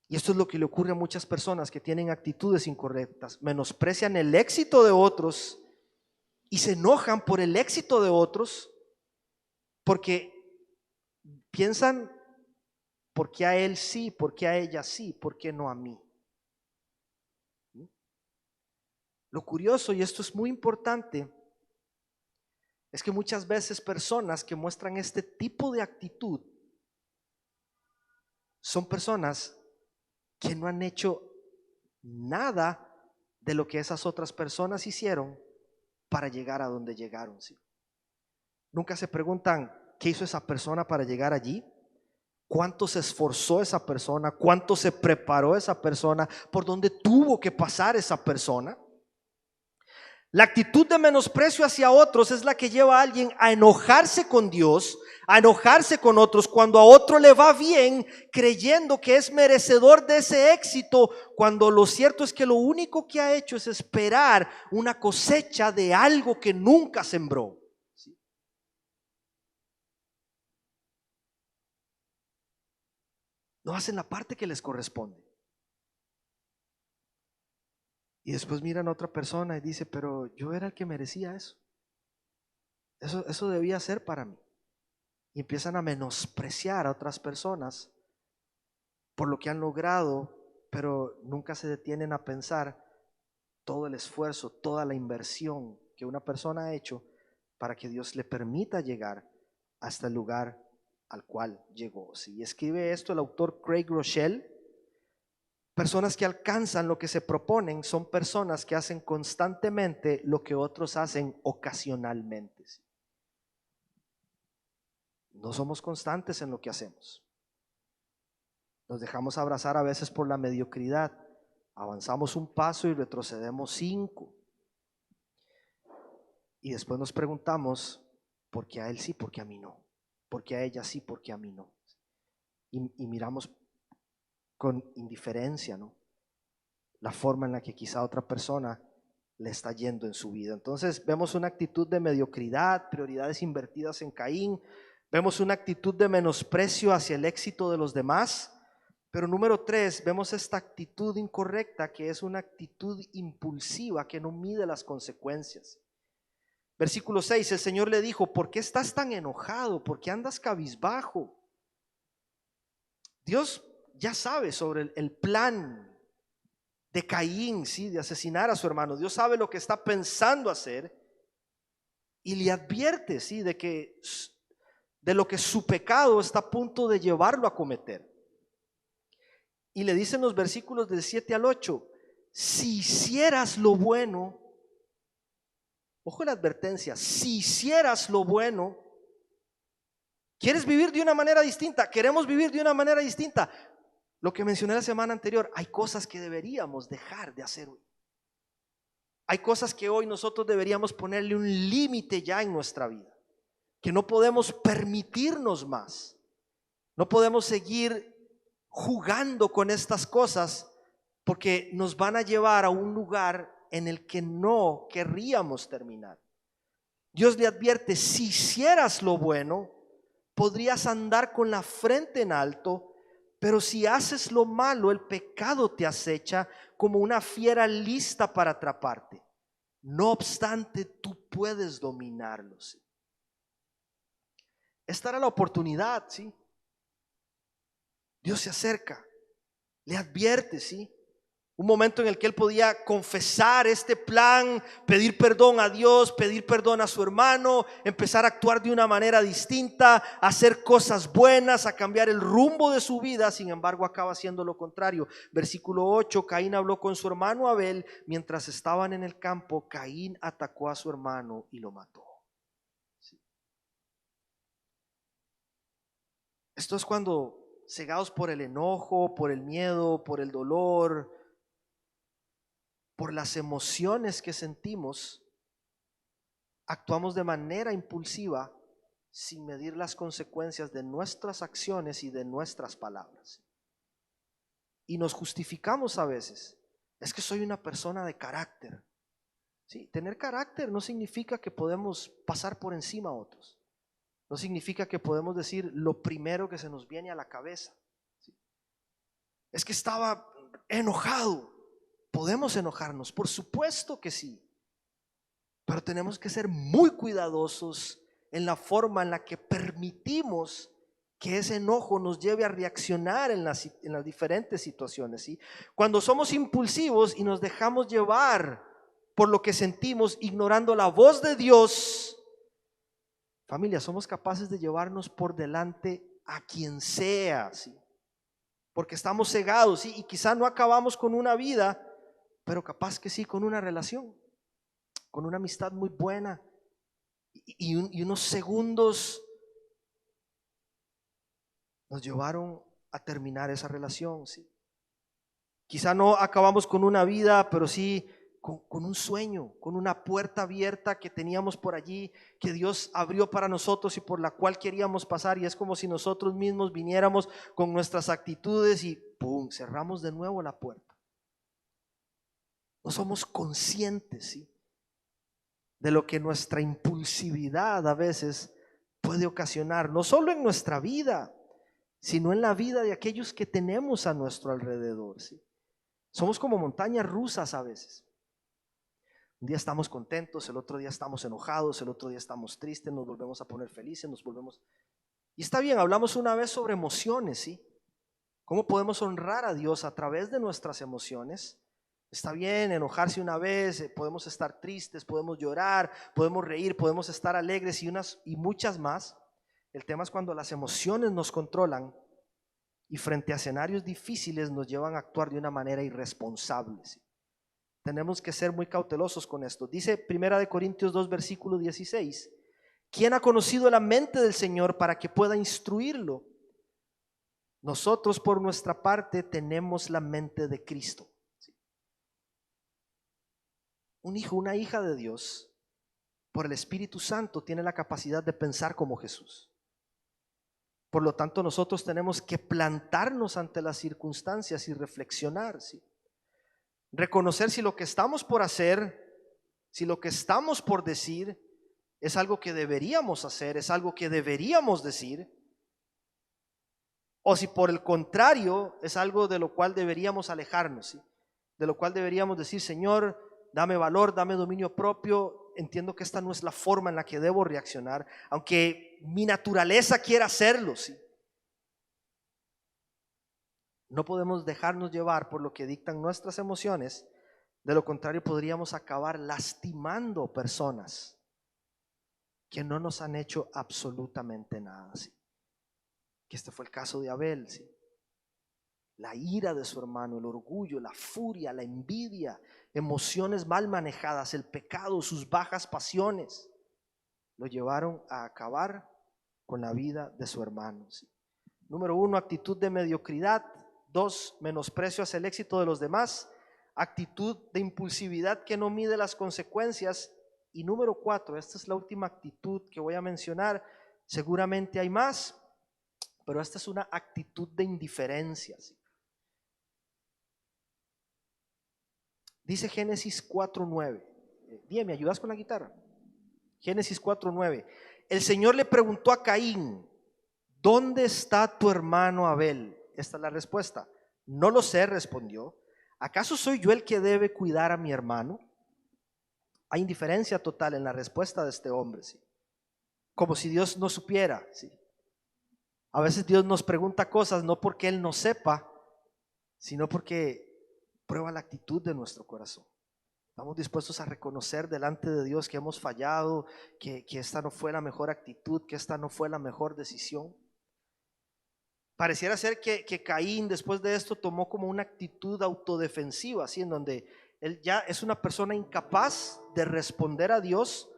Y esto es lo que le ocurre a muchas personas que tienen actitudes incorrectas. Menosprecian el éxito de otros y se enojan por el éxito de otros porque piensan, ¿por qué a él sí? ¿Por qué a ella sí? ¿Por qué no a mí? Lo curioso, y esto es muy importante, es que muchas veces personas que muestran este tipo de actitud son personas que no han hecho nada de lo que esas otras personas hicieron para llegar a donde llegaron, ¿sí? Nunca se preguntan qué hizo esa persona para llegar allí, cuánto se esforzó esa persona, cuánto se preparó esa persona, por dónde tuvo que pasar esa persona. La actitud de menosprecio hacia otros es la que lleva a alguien a enojarse con Dios, a enojarse con otros cuando a otro le va bien, creyendo que es merecedor de ese éxito, cuando lo cierto es que lo único que ha hecho es esperar una cosecha de algo que nunca sembró. ¿Sí? No hacen la parte que les corresponde. Y después miran a otra persona y dice, pero yo era el que merecía eso. Eso debía ser para mí. Y empiezan a menospreciar a otras personas por lo que han logrado, pero nunca se detienen a pensar todo el esfuerzo, toda la inversión que una persona ha hecho para que Dios le permita llegar hasta el lugar al cual llegó. Si escribe esto el autor Craig Rochelle, personas que alcanzan lo que se proponen son personas que hacen constantemente lo que otros hacen ocasionalmente. No somos constantes en lo que hacemos. Nos dejamos abrazar a veces por la mediocridad. Avanzamos un paso y retrocedemos 5. Y después nos preguntamos, ¿por qué a él sí, por qué a mí no? ¿Por qué a ella sí, por qué a mí no? Y miramos con indiferencia, ¿no? La forma en la que quizá otra persona le está yendo en su vida. Entonces vemos una actitud de mediocridad, prioridades invertidas en Caín. Vemos una actitud de menosprecio hacia el éxito de los demás. Pero número 3, vemos esta actitud incorrecta, que es una actitud impulsiva que no mide las consecuencias. Versículo 6, el Señor le dijo, ¿por qué estás tan enojado? ¿Por qué andas cabizbajo? Dios ya sabe sobre el plan de Caín, ¿sí? De asesinar a su hermano. Dios sabe lo que está pensando hacer y le advierte, ¿sí? De lo que su pecado está a punto de llevarlo a cometer. Y le dicen los versículos del 7 al 8, si hicieras lo bueno, ojo la advertencia, si hicieras lo bueno, ¿quieres vivir de una manera distinta? Queremos vivir de una manera distinta. Lo que mencioné la semana anterior, hay cosas que deberíamos dejar de hacer hoy. Hay cosas que hoy nosotros deberíamos ponerle un límite ya en nuestra vida. que no podemos permitirnos más. No podemos seguir jugando con estas cosas porque nos van a llevar a un lugar en el que no querríamos terminar. Dios le advierte: si hicieras lo bueno, podrías andar con la frente en alto, pero si haces lo malo, el pecado te acecha como una fiera lista para atraparte. No obstante, tú puedes dominarlo. ¿Sí? Esta era la oportunidad, ¿sí? Dios se acerca, le advierte, ¿sí? Un momento en el que él podía confesar este plan, pedir perdón a Dios, pedir perdón a su hermano, empezar a actuar de una manera distinta, a hacer cosas buenas, a cambiar el rumbo de su vida. Sin embargo, acaba haciendo lo contrario. Versículo 8: Caín habló con su hermano Abel mientras estaban en el campo. Caín atacó a su hermano y lo mató. ¿Sí? Esto es cuando, cegados por el enojo, por el miedo, por el dolor, por las emociones que sentimos, actuamos de manera impulsiva sin medir las consecuencias de nuestras acciones y de nuestras palabras. Y nos justificamos a veces: es que soy una persona de carácter. Sí, tener carácter no significa que podemos pasar por encima a otros. No significa que podemos decir lo primero que se nos viene a la cabeza. Sí. Es que estaba enojado. Podemos enojarnos, por supuesto que sí, pero tenemos que ser muy cuidadosos en la forma en la que permitimos que ese enojo nos lleve a reaccionar en las diferentes situaciones, ¿sí? Cuando somos impulsivos y nos dejamos llevar por lo que sentimos, ignorando la voz de Dios, familia, somos capaces de llevarnos por delante a quien sea, ¿sí? Porque estamos cegados, ¿sí? Y quizá no acabamos con una vida, pero capaz que sí con una relación, con una amistad muy buena, y unos segundos nos llevaron a terminar esa relación, ¿sí? Quizá no acabamos con una vida, pero sí con un sueño, con una puerta abierta que teníamos por allí, que Dios abrió para nosotros y por la cual queríamos pasar, y es como si nosotros mismos viniéramos con nuestras actitudes y ¡pum!, cerramos de nuevo la puerta. No somos conscientes, ¿sí?, de lo que nuestra impulsividad a veces puede ocasionar, no solo en nuestra vida, sino en la vida de aquellos que tenemos a nuestro alrededor, ¿sí? Somos como montañas rusas a veces. Un día estamos contentos, el otro día estamos enojados, el otro día estamos tristes, nos volvemos a poner felices, Y está bien, hablamos una vez sobre emociones, ¿sí? ¿Cómo podemos honrar a Dios a través de nuestras emociones? Está bien enojarse una vez, podemos estar tristes, podemos llorar, podemos reír, podemos estar alegres y muchas más. El tema es cuando las emociones nos controlan y frente a escenarios difíciles nos llevan a actuar de una manera irresponsable, ¿sí? Tenemos que ser muy cautelosos con esto. Dice 1 Corintios 2, versículo 16: ¿quién ha conocido la mente del Señor para que pueda instruirlo? Nosotros por nuestra parte tenemos la mente de Cristo. Un hijo, una hija de Dios, por el Espíritu Santo, tiene la capacidad de pensar como Jesús. Por lo tanto, nosotros tenemos que plantarnos ante las circunstancias y reflexionar, ¿sí? Reconocer si lo que estamos por hacer, si lo que estamos por decir es algo que deberíamos hacer, es algo que deberíamos decir, o si por el contrario es algo de lo cual deberíamos alejarnos, ¿sí? De lo cual deberíamos decir: Señor, dame valor, dame dominio propio, entiendo que esta no es la forma en la que debo reaccionar, aunque mi naturaleza quiera hacerlo, ¿sí? No podemos dejarnos llevar por lo que dictan nuestras emociones, de lo contrario podríamos acabar lastimando personas que no nos han hecho absolutamente nada, ¿sí? Que este fue el caso de Abel, ¿sí? La ira de su hermano, el orgullo, la furia, la envidia, emociones mal manejadas, el pecado, sus bajas pasiones, lo llevaron a acabar con la vida de su hermano, ¿sí? Número 1, actitud de mediocridad. 2, menosprecio hacia el éxito de los demás. Actitud de impulsividad que no mide las consecuencias. Y número 4, esta es la última actitud que voy a mencionar. Seguramente hay más, pero esta es una actitud de indiferencia, ¿sí? Dice Génesis 4:9. Bien, ¿me ayudas con la guitarra? Génesis 4:9. El Señor le preguntó a Caín: ¿dónde está tu hermano Abel? Esta es la respuesta. No lo sé, respondió. ¿Acaso soy yo el que debe cuidar a mi hermano? Hay indiferencia total en la respuesta de este hombre, ¿sí? Como si Dios no supiera, ¿sí? A veces Dios nos pregunta cosas no porque Él no sepa, sino porque prueba la actitud de nuestro corazón. Estamos dispuestos a reconocer delante de Dios que hemos fallado, que esta no fue la mejor actitud, que esta no fue la mejor decisión. Pareciera ser que Caín después de esto tomó como una actitud autodefensiva, así, en donde él ya es una persona incapaz de responder a Dios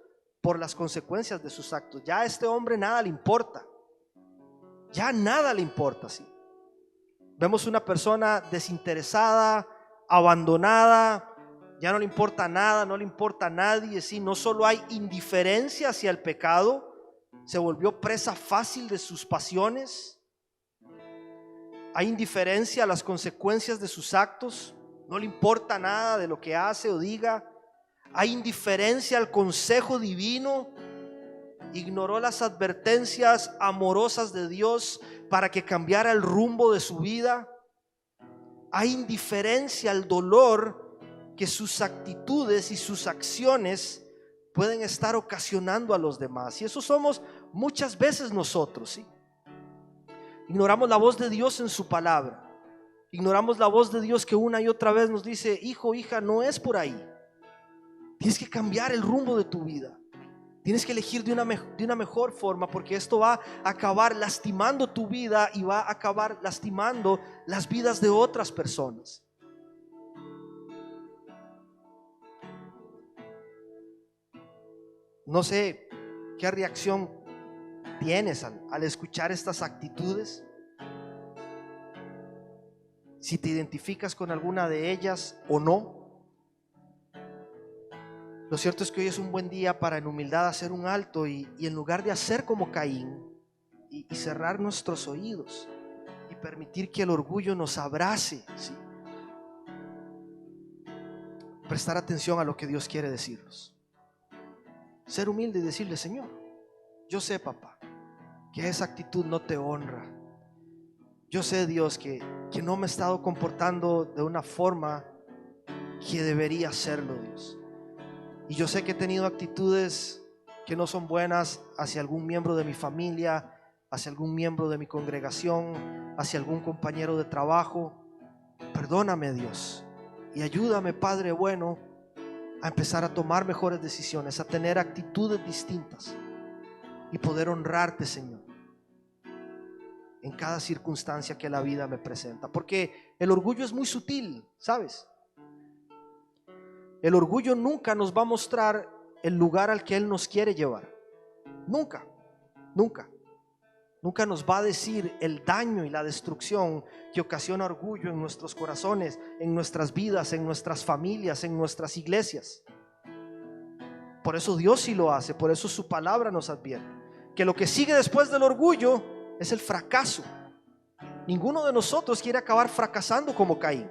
por las consecuencias de sus actos. Ya a este hombre nada le importa, ya nada le importa, ¿sí? Vemos una persona desinteresada, abandonada, ya no le importa nada, no le importa a nadie, ¿sí? No solo hay indiferencia hacia el pecado, se volvió presa fácil de sus pasiones. Hay indiferencia a las consecuencias de sus actos, no le importa nada de lo que hace o diga. Hay indiferencia al consejo divino, ignoró las advertencias amorosas de Dios para que cambiara el rumbo de su vida. Hay indiferencia al dolor que sus actitudes y sus acciones pueden estar ocasionando a los demás. Y eso somos muchas veces nosotros, ¿sí? Ignoramos la voz de Dios en su palabra. Ignoramos la voz de Dios que una y otra vez nos dice: hijo, hija, no es por ahí. Tienes que cambiar el rumbo de tu vida. Tienes que elegir de una mejor forma, porque esto va a acabar lastimando tu vida y va a acabar lastimando las vidas de otras personas. No sé qué reacción tienes al escuchar estas actitudes. Si te identificas con alguna de ellas o no. Lo cierto es que hoy es un buen día para en humildad hacer un alto y en lugar de hacer como Caín y cerrar nuestros oídos y permitir que el orgullo nos abrace, ¿sí? Prestar atención a lo que Dios quiere decirnos. Ser humilde y decirle: Señor, yo sé, papá, que esa actitud no te honra. Yo sé, Dios, que no me he estado comportando de una forma que debería hacerlo, Dios. Y yo sé que he tenido actitudes que no son buenas hacia algún miembro de mi familia, hacia algún miembro de mi congregación, hacia algún compañero de trabajo. Perdóname, Dios, y ayúdame, Padre bueno, a empezar a tomar mejores decisiones, a tener actitudes distintas y poder honrarte, Señor, en cada circunstancia que la vida me presenta. Porque el orgullo es muy sutil, ¿sabes? El orgullo nunca nos va a mostrar el lugar al que Él nos quiere llevar. Nunca, nunca. Nunca nos va a decir el daño y la destrucción que ocasiona orgullo en nuestros corazones, en nuestras vidas, en nuestras familias, en nuestras iglesias. Por eso Dios sí lo hace, por eso su palabra nos advierte que lo que sigue después del orgullo es el fracaso. Ninguno de nosotros quiere acabar fracasando como Caín.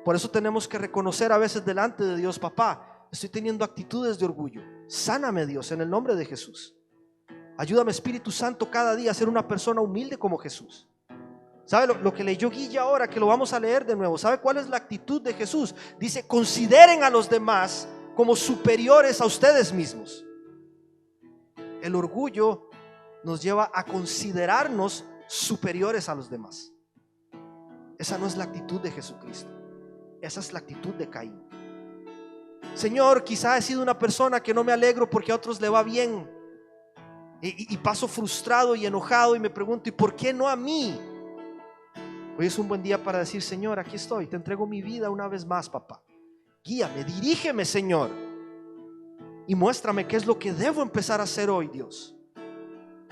Por eso tenemos que reconocer a veces delante de Dios: papá, estoy teniendo actitudes de orgullo. Sáname, Dios, en el nombre de Jesús. Ayúdame, Espíritu Santo, cada día a ser una persona humilde como Jesús. ¿Sabe lo que leyó Guilla ahora, que lo vamos a leer de nuevo? ¿Sabe cuál es la actitud de Jesús? Dice: consideren a los demás como superiores a ustedes mismos. El orgullo nos lleva a considerarnos superiores a los demás. Esa no es la actitud de Jesucristo. Esa es la actitud de Caín. Señor, quizá he sido una persona que no me alegro porque a otros le va bien y paso frustrado y enojado y me pregunto: ¿y por qué no a mí? Hoy es un buen día para decir: Señor, aquí estoy, te entrego mi vida una vez más, papá. Guíame, dirígeme, Señor, y muéstrame qué es lo que debo empezar a hacer hoy, Dios,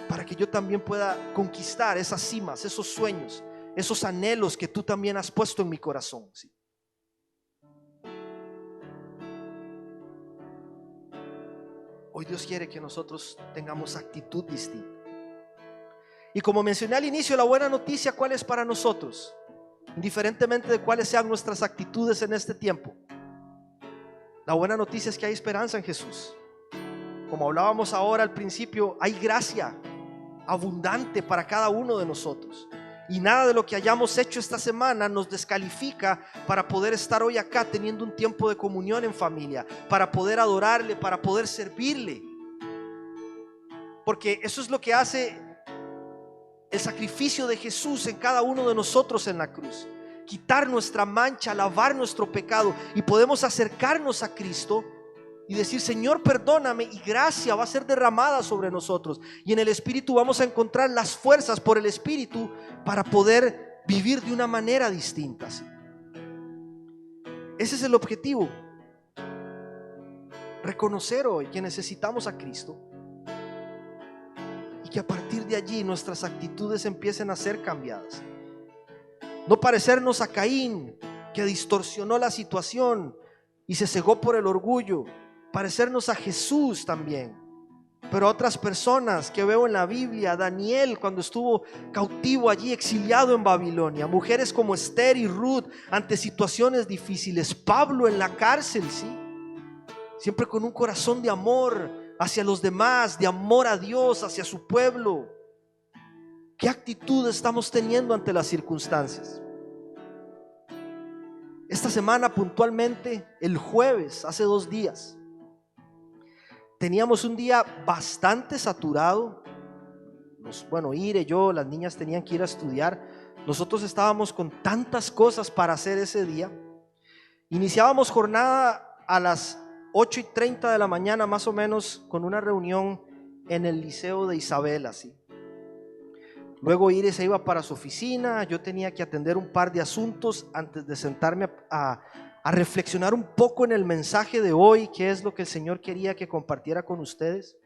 para que yo también pueda conquistar esas cimas, esos sueños, esos anhelos que tú también has puesto en mi corazón, ¿sí? Hoy Dios quiere que nosotros tengamos actitud distinta. Y como mencioné al inicio, la buena noticia, ¿cuál es para nosotros? Indiferentemente de cuáles sean nuestras actitudes en este tiempo, la buena noticia es que hay esperanza en Jesús. Como hablábamos ahora al principio, hay gracia abundante para cada uno de nosotros. Y nada de lo que hayamos hecho esta semana nos descalifica para poder estar hoy acá teniendo un tiempo de comunión en familia, para poder adorarle, para poder servirle. Porque eso es lo que hace el sacrificio de Jesús en cada uno de nosotros en la cruz. Quitar nuestra mancha, lavar nuestro pecado, y podemos acercarnos a Cristo y decir: Señor, perdóname, y gracia va a ser derramada sobre nosotros, y en el Espíritu vamos a encontrar las fuerzas por el Espíritu para poder vivir de una manera distinta. Ese es el objetivo: reconocer hoy que necesitamos a Cristo, y que a partir de allí nuestras actitudes empiecen a ser cambiadas. No parecernos a Caín, que distorsionó la situación y se cegó por el orgullo. Parecernos a Jesús también, pero a otras personas que veo en la Biblia: Daniel cuando estuvo cautivo allí, exiliado en Babilonia; mujeres como Esther y Ruth ante situaciones difíciles; Pablo en la cárcel, ¿sí? Siempre con un corazón de amor hacia los demás, de amor a Dios, hacia su pueblo. ¿Qué actitud estamos teniendo ante las circunstancias? Esta semana puntualmente, el jueves, hace 2 días, teníamos un día bastante saturado. Ire, yo, las niñas tenían que ir a estudiar. Nosotros estábamos con tantas cosas para hacer ese día. Iniciábamos jornada a las 8:30 de la mañana más o menos, con una reunión en el liceo de Isabela, ¿sí? Luego Ire se iba para su oficina, yo tenía que atender un par de asuntos antes de sentarme a reflexionar un poco en el mensaje de hoy, qué es lo que el Señor quería que compartiera con ustedes.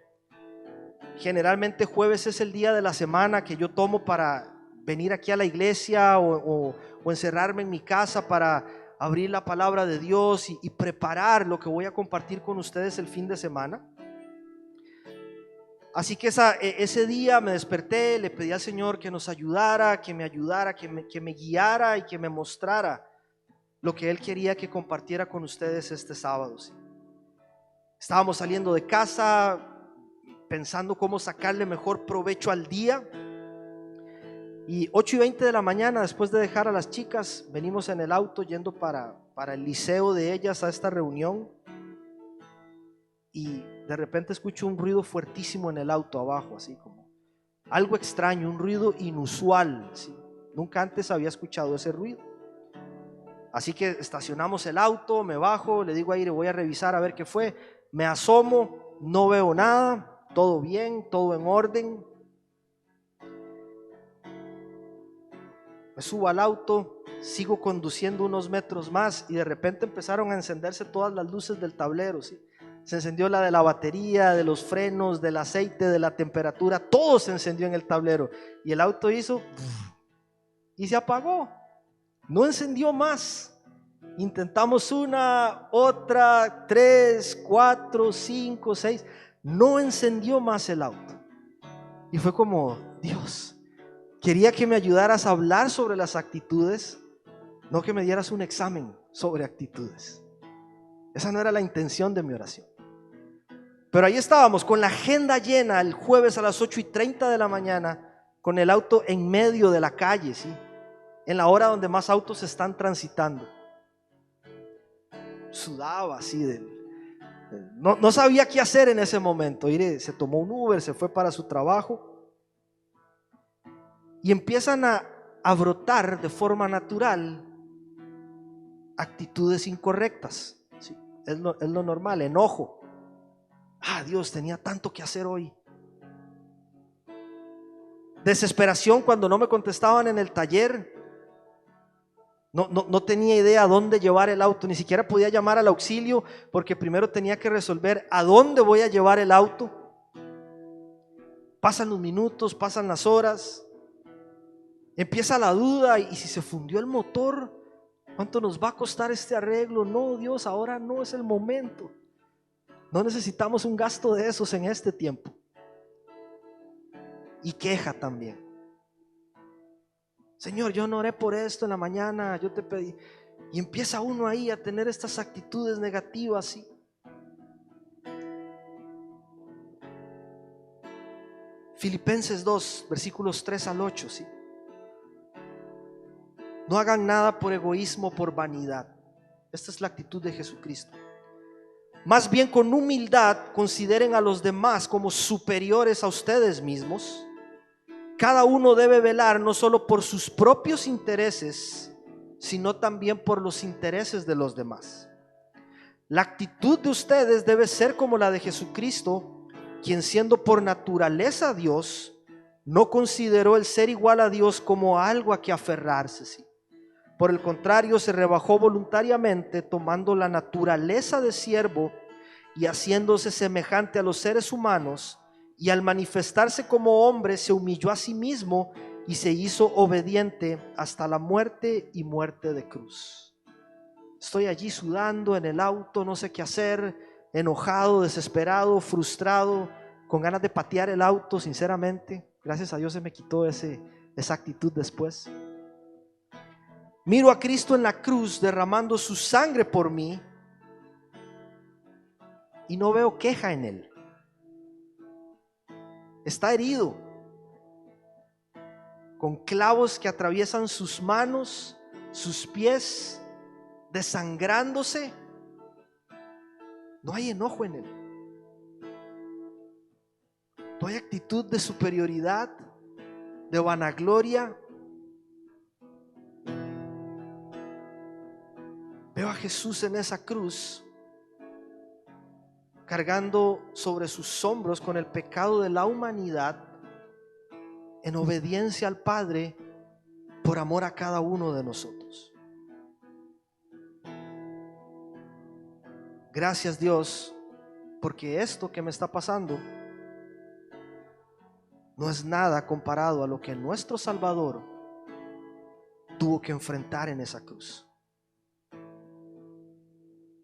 Generalmente jueves es el día de la semana que yo tomo para venir aquí a la iglesia o encerrarme en mi casa para abrir la palabra de Dios y preparar lo que voy a compartir con ustedes el fin de semana. Así que ese día me desperté, le pedí al Señor que nos ayudara, que me ayudara, que me guiara y que me mostrara lo que Él quería que compartiera con ustedes este sábado, ¿sí? Estábamos saliendo de casa pensando cómo sacarle mejor provecho al día, y 8:20 de la mañana, después de dejar a las chicas, venimos en el auto yendo para el liceo de ellas a esta reunión, y de repente escucho un ruido fuertísimo en el auto abajo, así como algo extraño, un ruido inusual, ¿sí? Nunca antes había escuchado ese ruido. Así que estacionamos el auto, me bajo, le digo a Ire: voy a revisar a ver qué fue. Me asomo, no veo nada, todo bien, todo en orden. Me subo al auto, sigo conduciendo unos metros más, y de repente empezaron a encenderse todas las luces del tablero, ¿sí? Se encendió la de la batería, de los frenos, del aceite, de la temperatura, todo se encendió en el tablero, y el auto hizo y se apagó. No encendió más. Intentamos una, otra, 3, 4, 5, 6. No encendió más el auto. Y fue como: Dios, quería que me ayudaras a hablar sobre las actitudes, no que me dieras un examen sobre actitudes. Esa no era la intención de mi oración. Pero ahí estábamos con la agenda llena el jueves a las 8:30 de la mañana, con el auto en medio de la calle, ¿sí? En la hora donde más autos están transitando. Sudaba así, no sabía qué hacer en ese momento. Ire se tomó un Uber, se fue para su trabajo, y empiezan a brotar de forma natural actitudes incorrectas, ¿sí? Es lo normal. Enojo: Dios, tenía tanto que hacer hoy. Desesperación cuando no me contestaban en el taller. No tenía idea a dónde llevar el auto, ni siquiera podía llamar al auxilio porque primero tenía que resolver a dónde voy a llevar el auto. Pasan los minutos, pasan las horas, empieza la duda: y si se fundió el motor, ¿cuánto nos va a costar este arreglo? No, Dios, ahora no es el momento. No necesitamos un gasto de esos en este tiempo. Y queja también. Señor, yo no oré por esto en la mañana, yo te pedí. Y empieza uno ahí a tener estas actitudes negativas, ¿sí? Filipenses 2, versículos 3 al 8, ¿sí? No hagan nada por egoísmo, por vanidad. Esta es la actitud de Jesucristo. Más bien con humildad consideren a los demás como superiores a ustedes mismos. Cada uno debe velar no solo por sus propios intereses, sino también por los intereses de los demás. La actitud de ustedes debe ser como la de Jesucristo, quien siendo por naturaleza Dios, no consideró el ser igual a Dios como algo a que aferrarse, ¿sí? Por el contrario, se rebajó voluntariamente, tomando la naturaleza de siervo y haciéndose semejante a los seres humanos, y al manifestarse como hombre se humilló a sí mismo y se hizo obediente hasta la muerte y muerte de cruz. Estoy allí sudando en el auto, no sé qué hacer, enojado, desesperado, frustrado, con ganas de patear el auto, sinceramente. Gracias a Dios se me quitó esa actitud después. Miro a Cristo en la cruz derramando su sangre por mí y no veo queja en él. Está herido, con clavos que atraviesan sus manos, sus pies, desangrándose. No hay enojo en él. No hay actitud de superioridad, de vanagloria. Veo a Jesús en esa cruz, cargando sobre sus hombros con el pecado de la humanidad, en obediencia al Padre, por amor a cada uno de nosotros. Gracias, Dios, porque esto que me está pasando no es nada comparado a lo que nuestro Salvador tuvo que enfrentar en esa cruz.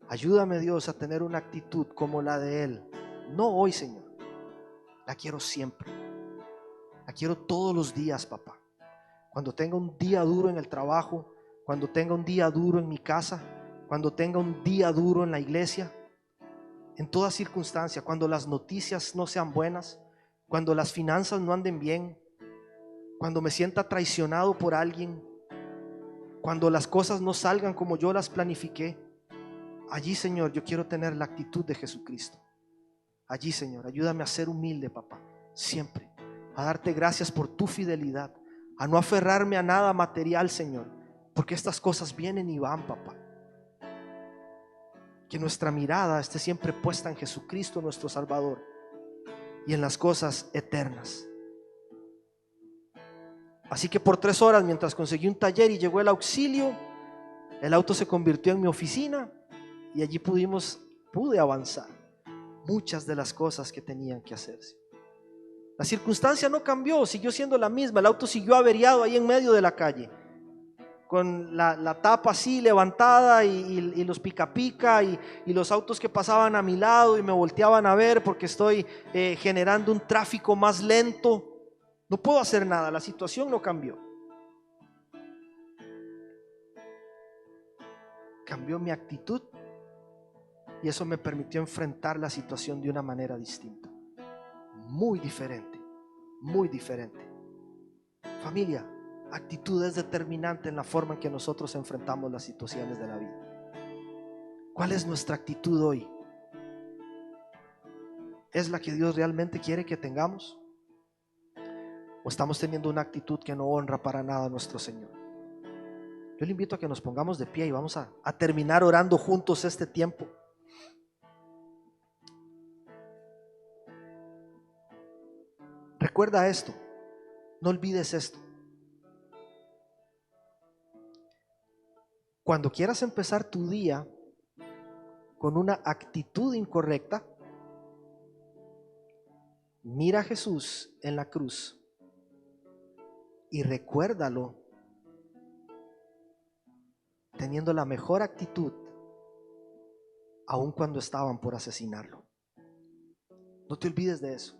Ayúdame, Dios, a tener una actitud como la de Él. No hoy, Señor, la quiero siempre. La quiero todos los días, papá. Cuando tenga un día duro en el trabajo, cuando tenga un día duro en mi casa, cuando tenga un día duro en la iglesia, en toda circunstancia, cuando las noticias no sean buenas, cuando las finanzas no anden bien, cuando me sienta traicionado por alguien, cuando las cosas no salgan como yo las planifiqué, allí, Señor, yo quiero tener la actitud de Jesucristo. Allí, Señor, ayúdame a ser humilde, papá, siempre, a darte gracias por tu fidelidad, a no aferrarme a nada material, Señor, porque estas cosas vienen y van, papá. Que nuestra mirada esté siempre puesta en Jesucristo, nuestro Salvador, y en las cosas eternas. Así que por 3 horas, mientras conseguí un taller y llegó el auxilio, el auto se convirtió en mi oficina y allí pude avanzar muchas de las cosas que tenían que hacerse. La circunstancia no cambió, siguió siendo la misma. El auto siguió averiado ahí en medio de la calle, con la tapa así levantada y los pica pica y los autos que pasaban a mi lado y me volteaban a ver porque estoy generando un tráfico más lento. No puedo hacer nada, la situación no cambió. Cambió mi actitud y eso me permitió enfrentar la situación de una manera distinta, muy diferente, muy diferente. Familia, actitud es determinante en la forma en que nosotros enfrentamos las situaciones de la vida. ¿Cuál es nuestra actitud hoy? ¿Es la que Dios realmente quiere que tengamos? ¿O estamos teniendo una actitud que no honra para nada a nuestro Señor? Yo le invito a que nos pongamos de pie y vamos a terminar orando juntos este tiempo. Recuerda esto, no olvides esto. Cuando quieras empezar tu día con una actitud incorrecta, mira a Jesús en la cruz y recuérdalo teniendo la mejor actitud aun cuando estaban por asesinarlo. No te olvides de eso.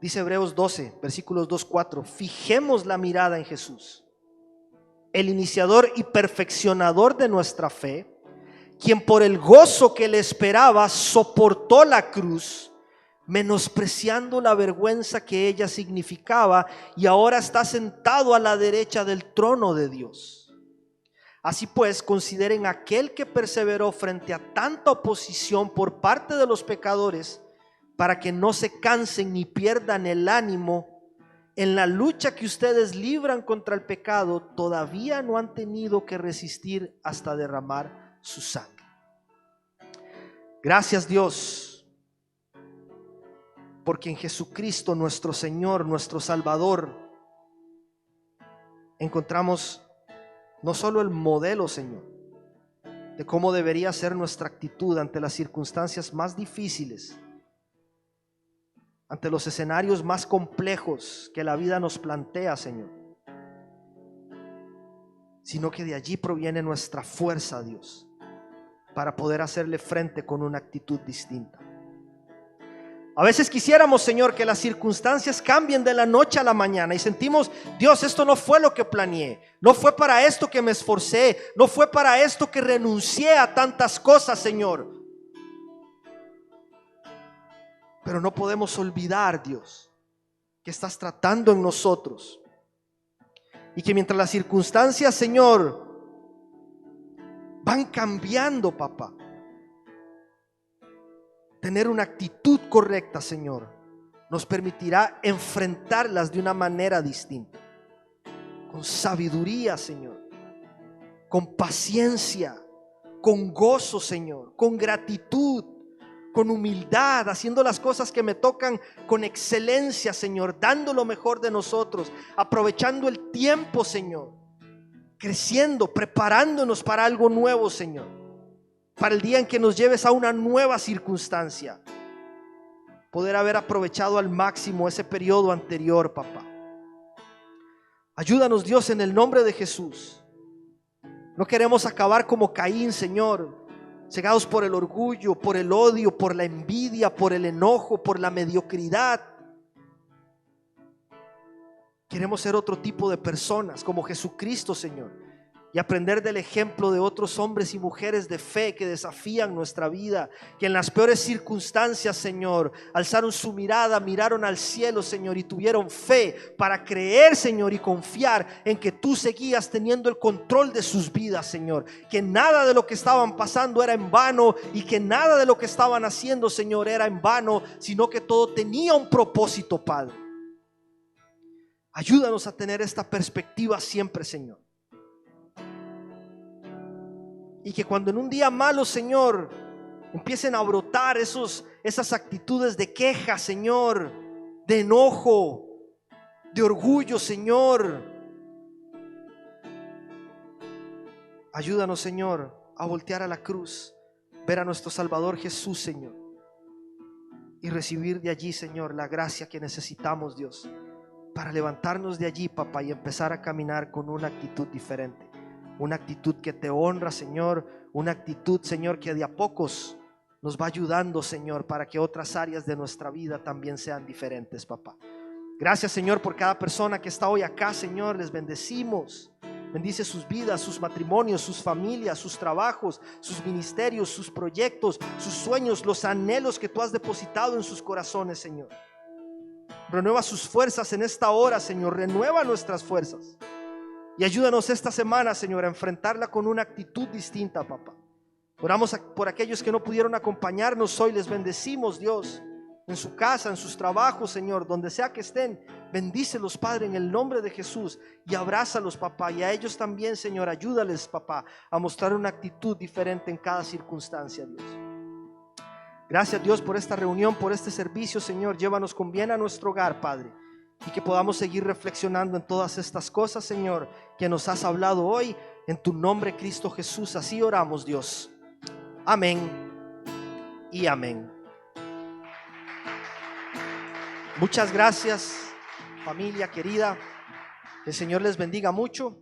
Dice Hebreos 12, versículos 2-4. Fijemos la mirada en Jesús, el iniciador y perfeccionador de nuestra fe, quien por el gozo que le esperaba soportó la cruz, menospreciando la vergüenza que ella significaba, y ahora está sentado a la derecha del trono de Dios. Así pues, consideren aquel que perseveró frente a tanta oposición por parte de los pecadores, para que no se cansen ni pierdan el ánimo. En la lucha que ustedes libran contra el pecado, todavía no han tenido que resistir hasta derramar su sangre. Gracias, Dios, porque en Jesucristo nuestro Señor, nuestro Salvador, encontramos no solo el modelo, Señor, de cómo debería ser nuestra actitud ante las circunstancias más difíciles, ante los escenarios más complejos que la vida nos plantea, Señor, sino que de allí proviene nuestra fuerza, Dios, para poder hacerle frente con una actitud distinta. A veces quisiéramos, Señor, que las circunstancias cambien de la noche a la mañana y sentimos: Dios, esto no fue lo que planeé, no fue para esto que me esforcé, no fue para esto que renuncié a tantas cosas, Señor. Pero no podemos olvidar, Dios, que estás tratando en nosotros, y que mientras las circunstancias, Señor, van cambiando, papá, tener una actitud correcta, Señor, nos permitirá enfrentarlas de una manera distinta, con sabiduría, Señor, con paciencia, con gozo, Señor, con gratitud, con humildad, haciendo las cosas que me tocan con excelencia, Señor, dando lo mejor de nosotros, aprovechando el tiempo, Señor, creciendo, preparándonos para algo nuevo, Señor, para el día en que nos lleves a una nueva circunstancia, poder haber aprovechado al máximo ese periodo anterior, papá. Ayúdanos, Dios, en el nombre de Jesús. No queremos acabar como Caín, Señor, cegados por el orgullo, por el odio, por la envidia, por el enojo, por la mediocridad. Queremos ser otro tipo de personas como Jesucristo, Señor, y aprender del ejemplo de otros hombres y mujeres de fe que desafían nuestra vida, que en las peores circunstancias, Señor, alzaron su mirada, miraron al cielo, Señor, y tuvieron fe para creer, Señor, y confiar en que tú seguías teniendo el control de sus vidas, Señor, que nada de lo que estaban pasando era en vano, y que nada de lo que estaban haciendo, Señor, era en vano, sino que todo tenía un propósito, Padre. Ayúdanos a tener esta perspectiva siempre, Señor. Y que cuando en un día malo, Señor, empiecen a brotar esas actitudes de queja, Señor, de enojo, de orgullo, Señor, ayúdanos, Señor, a voltear a la cruz, ver a nuestro Salvador Jesús, Señor, y recibir de allí, Señor, la gracia que necesitamos, Dios, para levantarnos de allí, papá, y empezar a caminar con una actitud diferente. Una actitud que te honra, Señor. Una actitud, Señor, que de a pocos nos va ayudando, Señor, para que otras áreas de nuestra vida también sean diferentes, papá. Gracias, Señor, por cada persona que está hoy acá, Señor. Les bendecimos. Bendice sus vidas, sus matrimonios, sus familias, sus trabajos, sus ministerios, sus proyectos, sus sueños, los anhelos que tú has depositado en sus corazones, Señor. Renueva sus fuerzas en esta hora, Señor. Renueva nuestras fuerzas. Y ayúdanos esta semana, Señor, a enfrentarla con una actitud distinta, papá. Oramos por aquellos que no pudieron acompañarnos hoy. Les bendecimos, Dios, en su casa, en sus trabajos, Señor, donde sea que estén. Bendícelos, Padre, en el nombre de Jesús, y abrázalos, papá. Y a ellos también, Señor, ayúdales, papá, a mostrar una actitud diferente en cada circunstancia, Dios. Gracias, Dios, por esta reunión, por este servicio, Señor. Llévanos con bien a nuestro hogar, Padre, y que podamos seguir reflexionando en todas estas cosas, Señor, que nos has hablado hoy. En tu nombre, Cristo Jesús, así oramos, Dios. Amén y amén. Muchas gracias, familia querida. El Señor les bendiga mucho.